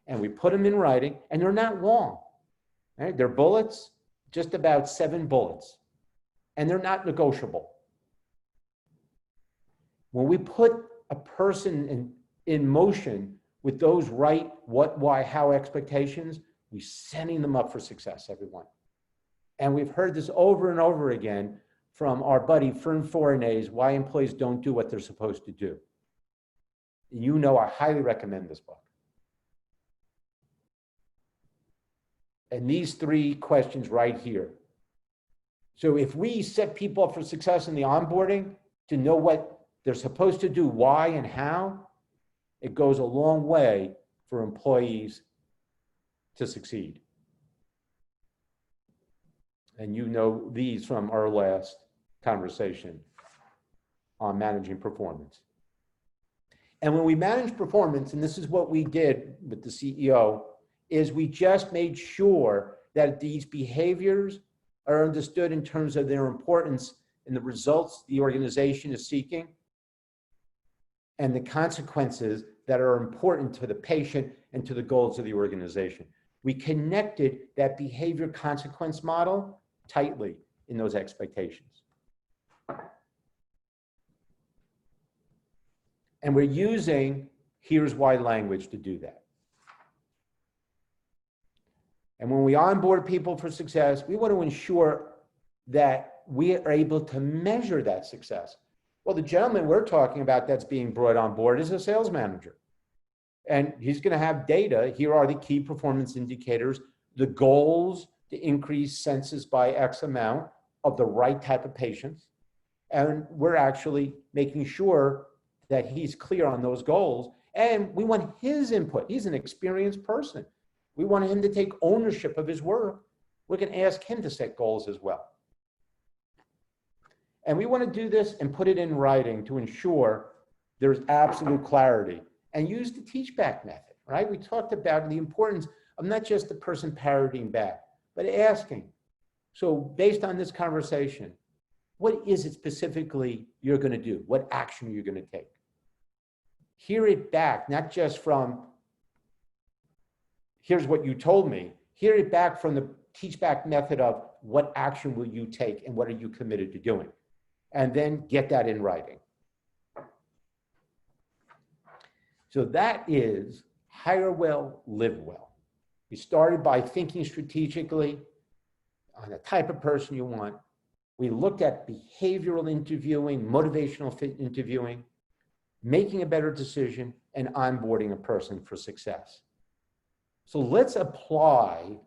S2: And we put them in writing, and they're not long. Right? They're bullets, just about 7 bullets, and they're not negotiable. When we put a person in motion with those right what, why, how expectations, we're setting them up for success, everyone. And we've heard this over and over again from our buddy Fern Fournier's Why Employees Don't Do What They're Supposed to Do. You know, I highly recommend this book. And these 3 questions right here. So if we set people up for success in the onboarding to know what they're supposed to do, why and how, it goes a long way for employees to succeed. And you know these from our last conversation. on managing performance. And when we manage performance, and this is what we did with the CEO, is we just made sure that these behaviors are understood in terms of their importance in the results the organization is seeking and the consequences that are important to the patient and to the goals of the organization. We connected that behavior consequence model tightly in those expectations. And we're using here's why language to do that. And when we onboard people for success, we want to ensure that we are able to measure that success. Well, the gentleman we're talking about that's being brought on board is a sales manager. And he's going to have data. Here are the key performance indicators, the goals to increase census by X amount of the right type of patients. And we're actually making sure that he's clear on those goals. And we want his input. He's an experienced person. We want him to take ownership of his work. We can ask him to set goals as well. And we want to do this and put it in writing to ensure there's absolute clarity and use the teach back method, right? We talked about the importance of not just the person parroting back, but asking. So based on this conversation, what is it specifically you're going to do? What action are you going to take? Hear it back, not just from, here's what you told me. Hear it back from the teach back method of what action will you take and what are you committed to doing? And then get that in writing. So that is hire well, live well. We started by thinking strategically on the type of person you want. We looked at behavioral interviewing, motivational fit interviewing, making a better decision, and onboarding a person for success. So let's apply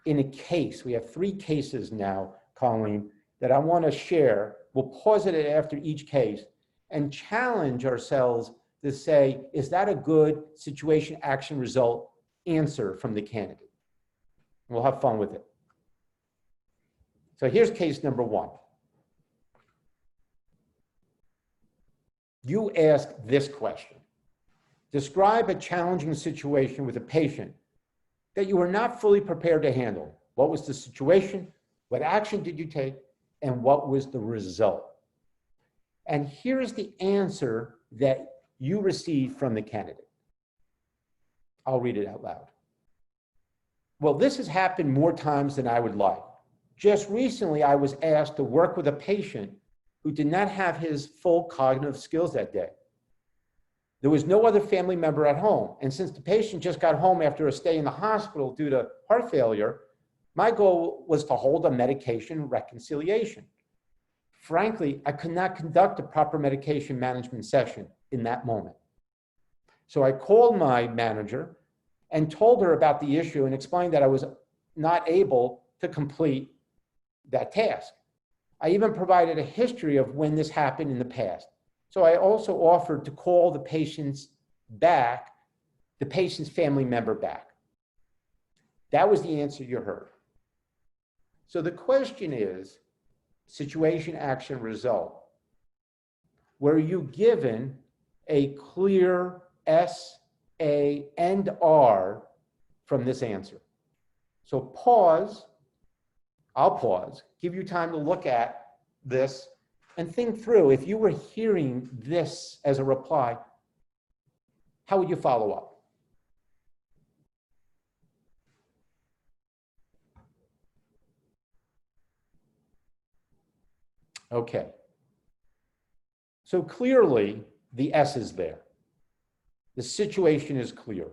S2: in a case. We have 3 cases now, Colleen, that I want to share. We'll pause it after each case and challenge ourselves to say, is that a good situation, action, result answer from the candidate? We'll have fun with it. So here's case number 1. You ask this question. Describe a challenging situation with a patient that you were not fully prepared to handle. What was the situation? What action did you take? And what was the result? And here's the answer that you received from the candidate. I'll read it out loud. Well, this has happened more times than I would like. Just recently, I was asked to work with a patient who did not have his full cognitive skills that day. There was no other family member at home. And since the patient just got home after a stay in the hospital due to heart failure, my goal was to hold a medication reconciliation. Frankly, I could not conduct a proper medication management session in that moment. So I called my manager and told her about the issue and explained that I was not able to complete that task. I even provided a history of when this happened in the past. So I also offered to call the patient's family member back. That was the answer you heard. So the question is, situation, action, result. Were you given a clear S, A, and R from this answer? So pause, I'll pause, give you time to look at this and think through, if you were hearing this as a reply, how would you follow up? Okay. So clearly, the S is there. The situation is clear.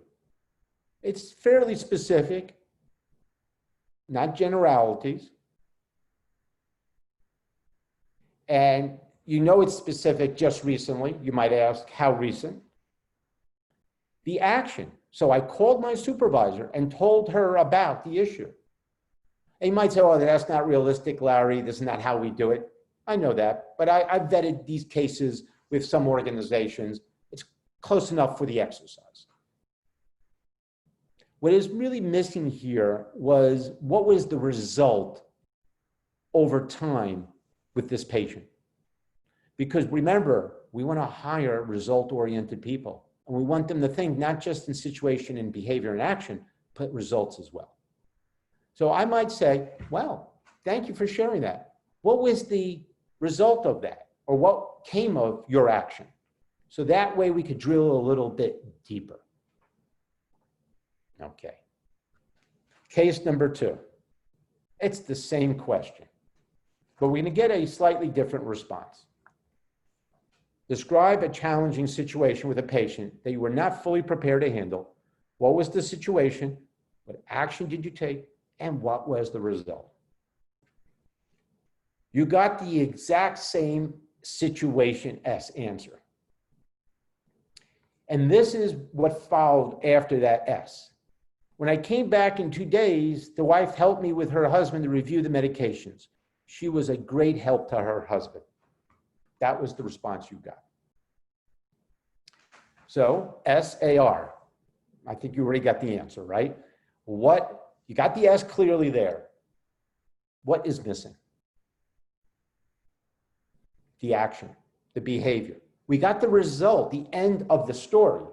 S2: It's fairly specific, not generalities. And you know it's specific just recently. You might ask, how recent? The action. So I called my supervisor and told her about the issue. And you might say, oh, that's not realistic, Larry. This is not how we do it. I know that, but I've vetted these cases with some organizations. It's close enough for the exercise. What is really missing here was what was the result over time with this patient? Because remember, we want to hire result-oriented people. And we want them to think not just in situation and behavior and action, but results as well. So I might say, well, thank you for sharing that. What was the result of that? Or what came of your action? So that way we could drill a little bit deeper. Okay. Case number 2. It's the same question, but we're going to get a slightly different response. Describe a challenging situation with a patient that you were not fully prepared to handle. What was the situation? What action did you take? And what was the result? You got the exact same situation S answer. And this is what followed after that S. When I came back in 2 days, the wife helped me with her husband to review the medications. She was a great help to her husband. That was the response you got. So SAR, I think you already got the answer, right? You got the S clearly there. What is missing? The action, the behavior. We got the result, the end of the story,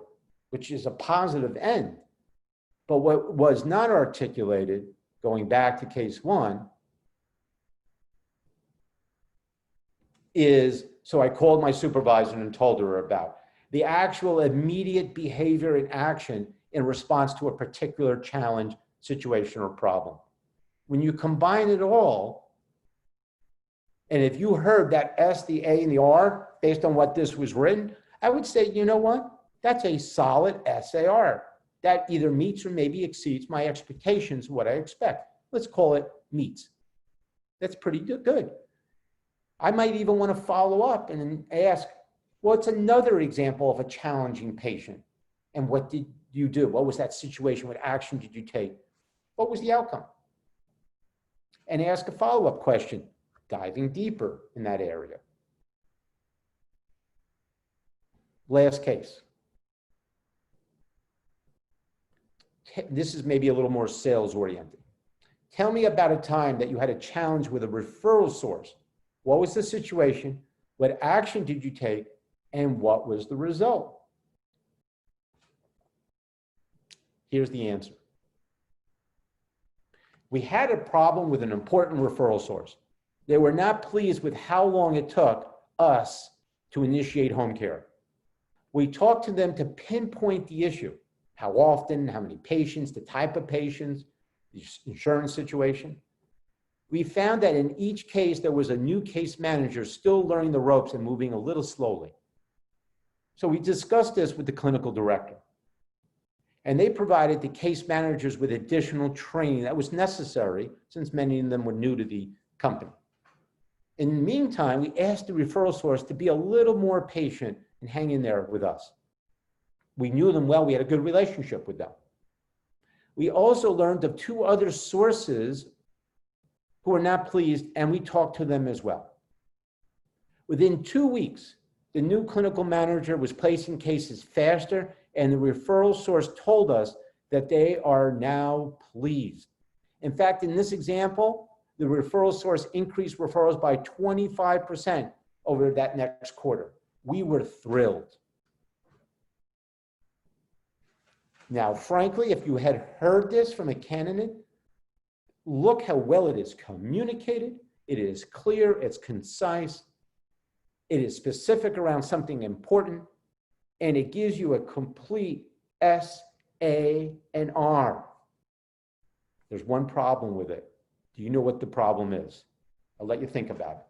S2: which is a positive end. But what was not articulated, going back to case 1, is, so I called my supervisor and told her about the actual immediate behavior and action in response to a particular challenge, situation, or problem. When you combine it all, and if you heard that S, the A, and the R, based on what this was written, I would say, you know what? That's a solid SAR. That either meets or maybe exceeds my expectations, what I expect. Let's call it meets. That's pretty good. I might even want to follow up and ask, what's another example of a challenging patient? And what did you do? What was that situation? What action did you take? What was the outcome? And ask a follow-up question, diving deeper in that area. Last case. This is maybe a little more sales-oriented. Tell me about a time that you had a challenge with a referral source. What was the situation? What action did you take? And what was the result? Here's the answer. We had a problem with an important referral source. They were not pleased with how long it took us to initiate home care. We talked to them to pinpoint the issue. How often, how many patients, the type of patients, the insurance situation. We found that in each case, there was a new case manager still learning the ropes and moving a little slowly. So we discussed this with the clinical director. And they provided the case managers with additional training that was necessary since many of them were new to the company. In the meantime, we asked the referral source to be a little more patient and hang in there with us. We knew them well. We had a good relationship with them. We also learned of 2 other sources who were not pleased, and we talked to them as well. Within 2 weeks, the new clinical manager was placing cases faster, and the referral source told us that they are now pleased. In fact, in this example, the referral source increased referrals by 25% over that next quarter. We were thrilled. Now, frankly, if you had heard this from a candidate, look how well it is communicated. It is clear, it's concise, it is specific around something important, and it gives you a complete S, A, and R. There's one problem with it. Do you know what the problem is? I'll let you think about it.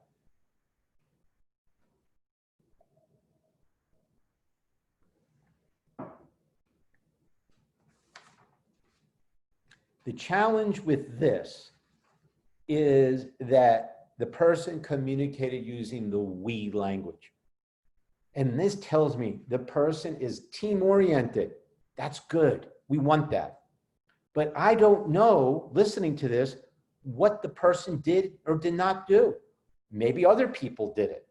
S2: The challenge with this is that the person communicated using the we language. And this tells me the person is team-oriented. That's good. We want that. But I don't know, listening to this, what the person did or did not do. Maybe other people did it.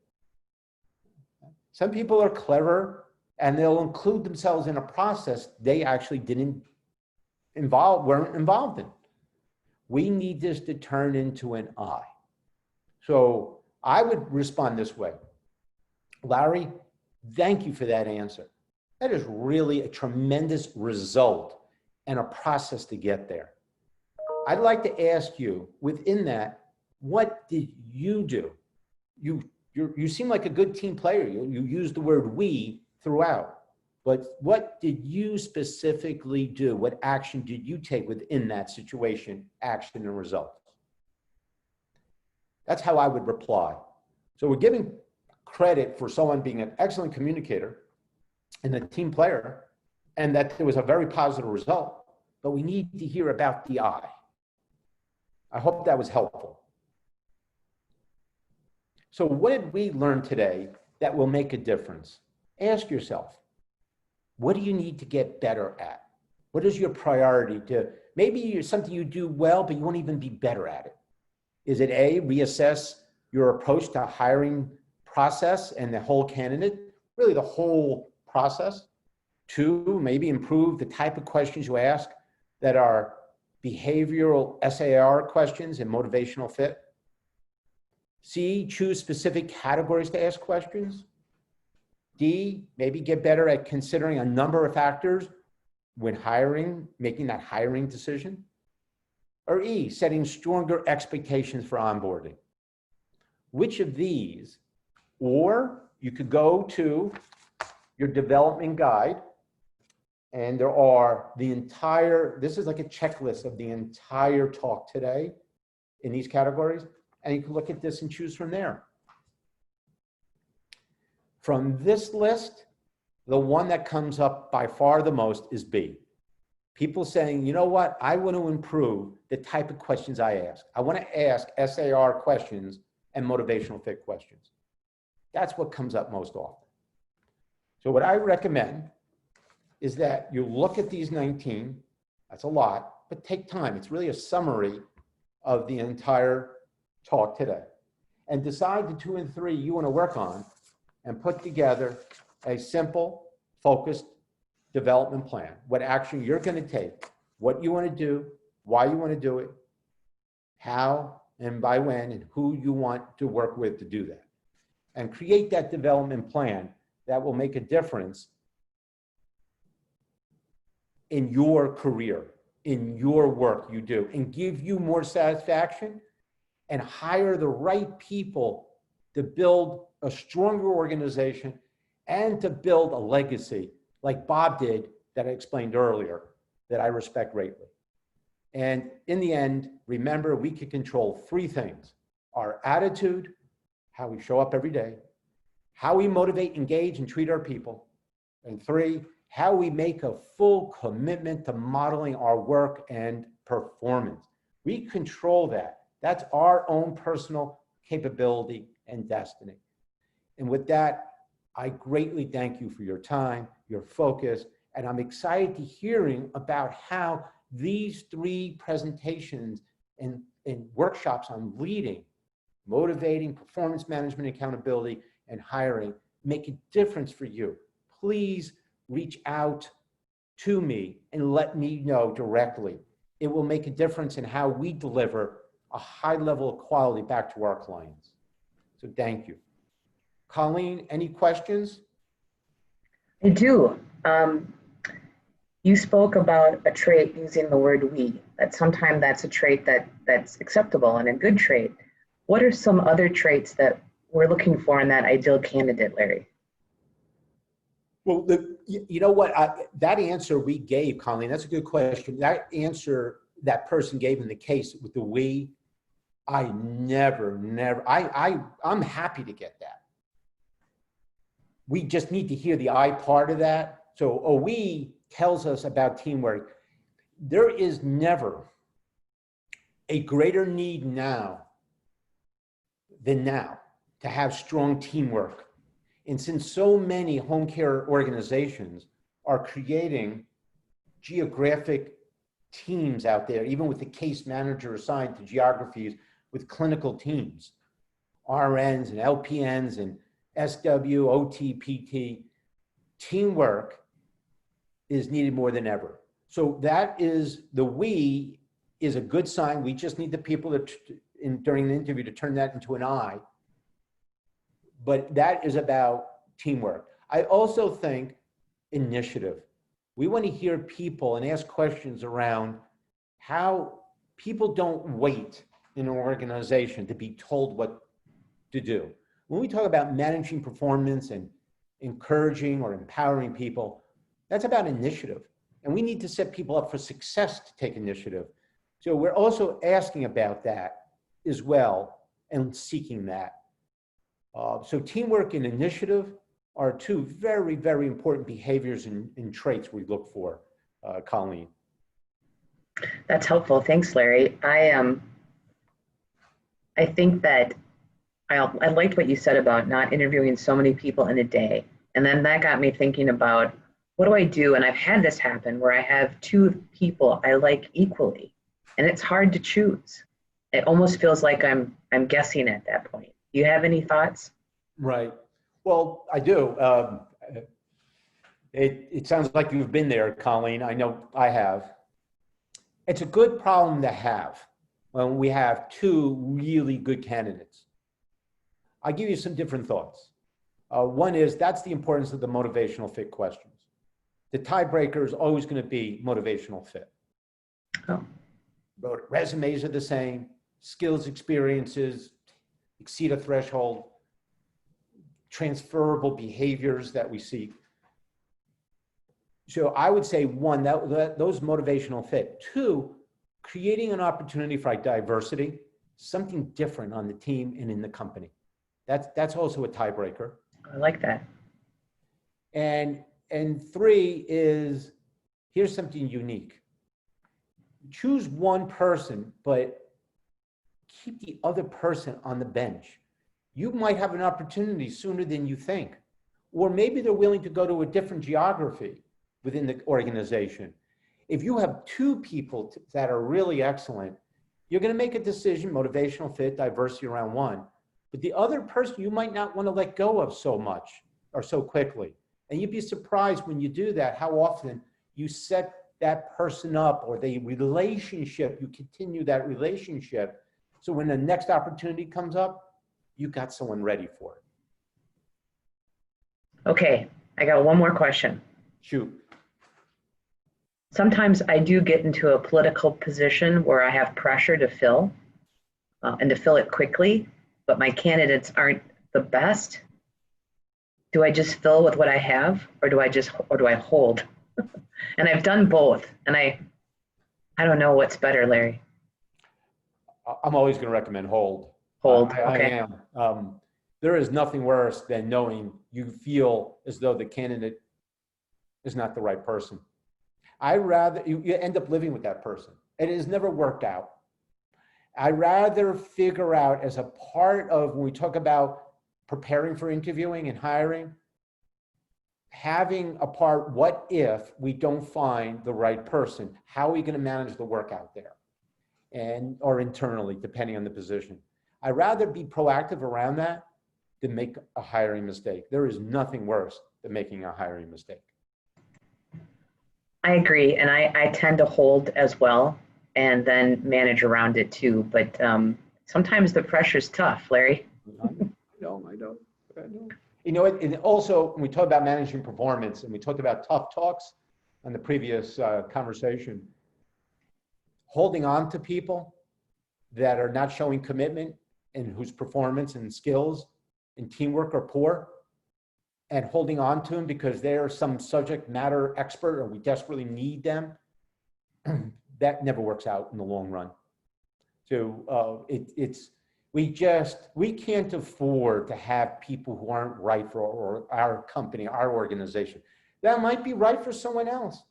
S2: Some people are clever and they'll include themselves in a process they actually weren't involved in. We need this to turn into an I. So I would respond this way. Larry, thank you for that answer. That is really a tremendous result and a process to get there. I'd like to ask you, within that, what did you do? You seem like a good team player. You use the word we throughout, but what did you specifically do? What action did you take within that situation, action and results? That's how I would reply. So we're giving credit for someone being an excellent communicator and a team player, and that there was a very positive result, but we need to hear about the I. I hope that was helpful. So what did we learn today that will make a difference? Ask yourself, what do you need to get better at? What is your priority to, maybe it's something you do well, but you won't even be better at it. Is it A, reassess your approach to hiring process and the whole candidate, really the whole process? 2, maybe improve the type of questions you ask that are behavioral SAR questions and motivational fit. C, choose specific categories to ask questions. D, maybe get better at considering a number of factors when hiring, making that hiring decision. Or E, setting stronger expectations for onboarding. Which of these, or you could go to your development guide, and there are this is like a checklist of the entire talk today in these categories, and you can look at this and choose from there. From this list, the one that comes up by far the most is B. People saying, you know what, I want to improve the type of questions I ask. I want to ask SAR questions and motivational fit questions. That's what comes up most often. So what I recommend is that you look at these 19, that's a lot, but take time. It's really a summary of the entire talk today. And decide the 2 and 3 you want to work on and put together a simple, focused development plan. What action you're going to take, what you want to do, why you want to do it, how and by when, and who you want to work with to do that. And create that development plan that will make a difference in your career, in your work you do, and give you more satisfaction, and hire the right people to build a stronger organization and to build a legacy like Bob did that I explained earlier, that I respect greatly. And in the end, remember, we can control 3 things: our attitude, how we show up every day, how we motivate, engage, and treat our people, and 3, how we make a full commitment to modeling our work and performance. We control that. That's our own personal capability and destiny. And with that, I greatly thank you for your time, your focus, and I'm excited to hearing about how these 3 presentations and workshops on leading, motivating, performance management, accountability, and hiring make a difference for you. Please reach out to me and let me know directly. It will make a difference in how we deliver a high level of quality back to our clients. So thank you. Colleen, any questions?
S1: I do. You spoke about a trait using the word we, that sometimes that's a trait that's acceptable and a good trait. What are some other traits that we're looking for in that ideal candidate, Larry?
S2: Well, you know what, that answer we gave, Colleen, that's a good question. That answer that person gave in the case with the we, I'm happy to get that. We just need to hear the I part of that. So a we tells us about teamwork. There is never a greater need now than now to have strong teamwork. And since so many home care organizations are creating geographic teams out there, even with the case manager assigned to geographies with clinical teams, RNs and LPNs and SW, OT, PT, teamwork is needed more than ever. So that is, the we is a good sign. We just need the people that during the interview to turn that into an I. but that is about teamwork. I also think initiative. We want to hear people and ask questions around how people don't wait in an organization to be told what to do. When we talk about managing performance and encouraging or empowering people, that's about initiative. And we need to set people up for success to take initiative. So we're also asking about that as well and seeking that. So teamwork and initiative are two very, very important behaviors and traits we look for, Colleen.
S1: That's helpful. Thanks, Larry. I think that I liked what you said about not interviewing so many people in a day. And then that got me thinking about, what do I do? And I've had this happen where I have two people I like equally, and it's hard to choose. It almost feels like I'm guessing at that point. Do you have any thoughts?
S2: Right. Well, I do. It sounds like you've been there, Colleen. I know I have. It's a good problem to have when we have two really good candidates. I'll give you some different thoughts. One is, that's the importance of the motivational fit questions. The tiebreaker is always going to be motivational fit.
S1: Oh.
S2: Resumes are the same, skills, experiences exceed a threshold, transferable behaviors that we seek. So I would say, one, those motivational fit. Two, creating an opportunity for diversity, something different on the team and in the company. That's also a tiebreaker.
S1: I like that.
S2: And three is, here's something unique. Choose one person, but keep the other person on the bench. You might have an opportunity sooner than you think. Or maybe they're willing to go to a different geography within the organization. If you have two people that are really excellent, you're going to make a decision, motivational fit, diversity around one. But the other person you might not want to let go of so much or so quickly. And you'd be surprised when you do that, how often you set that person up, or the relationship, you continue that relationship. So when the next opportunity comes up, you got someone ready for it.
S1: Okay, I got one more question.
S2: Shoot.
S1: Sometimes I do get into a political position where I have pressure to fill and to fill it quickly, but my candidates aren't the best. Do I just fill with what I have, or do I hold? And I've done both, and I don't know what's better, Larry.
S2: I'm always going to recommend hold.
S1: Hold,
S2: I
S1: okay.
S2: am. There is nothing worse than knowing you feel as though the candidate is not the right person. I rather, you end up living with that person. It has never worked out. I rather figure out, as a part of when we talk about preparing for interviewing and hiring, having a part, what if we don't find the right person? How are we going to manage the work out there? Or internally, depending on the position. I'd rather be proactive around that than make a hiring mistake. There is nothing worse than making a hiring mistake. I
S1: agree, and I tend to hold as well, and then manage around it too. But sometimes the pressure's tough, Larry.
S2: I know. You know, and also when we talk about managing performance, and we talked about tough talks on the previous conversation, holding on to people that are not showing commitment and whose performance and skills and teamwork are poor, and holding on to them because they're some subject matter expert or we desperately need them, that never works out in the long run. So we can't afford to have people who aren't right for our company, our organization. That might be right for someone else.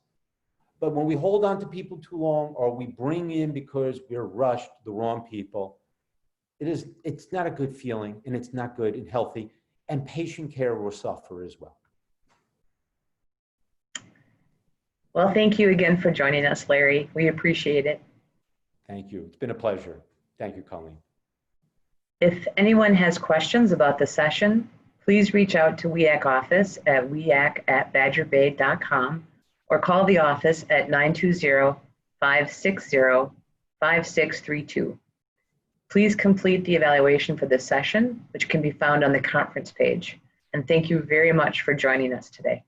S2: But when we hold on to people too long, or we bring in because we're rushed the wrong people, it's not a good feeling, and it's not good and healthy, and patient care will suffer as well.
S1: Well, thank you again for joining us, Larry. We appreciate it.
S2: Thank you. It's been a pleasure. Thank you, Colleen.
S1: If anyone has questions about the session, please reach out to WEAC office at weac@badgerbay.com or call the office at 920-560-5632. Please complete the evaluation for this session, which can be found on the conference page. And thank you very much for joining us today.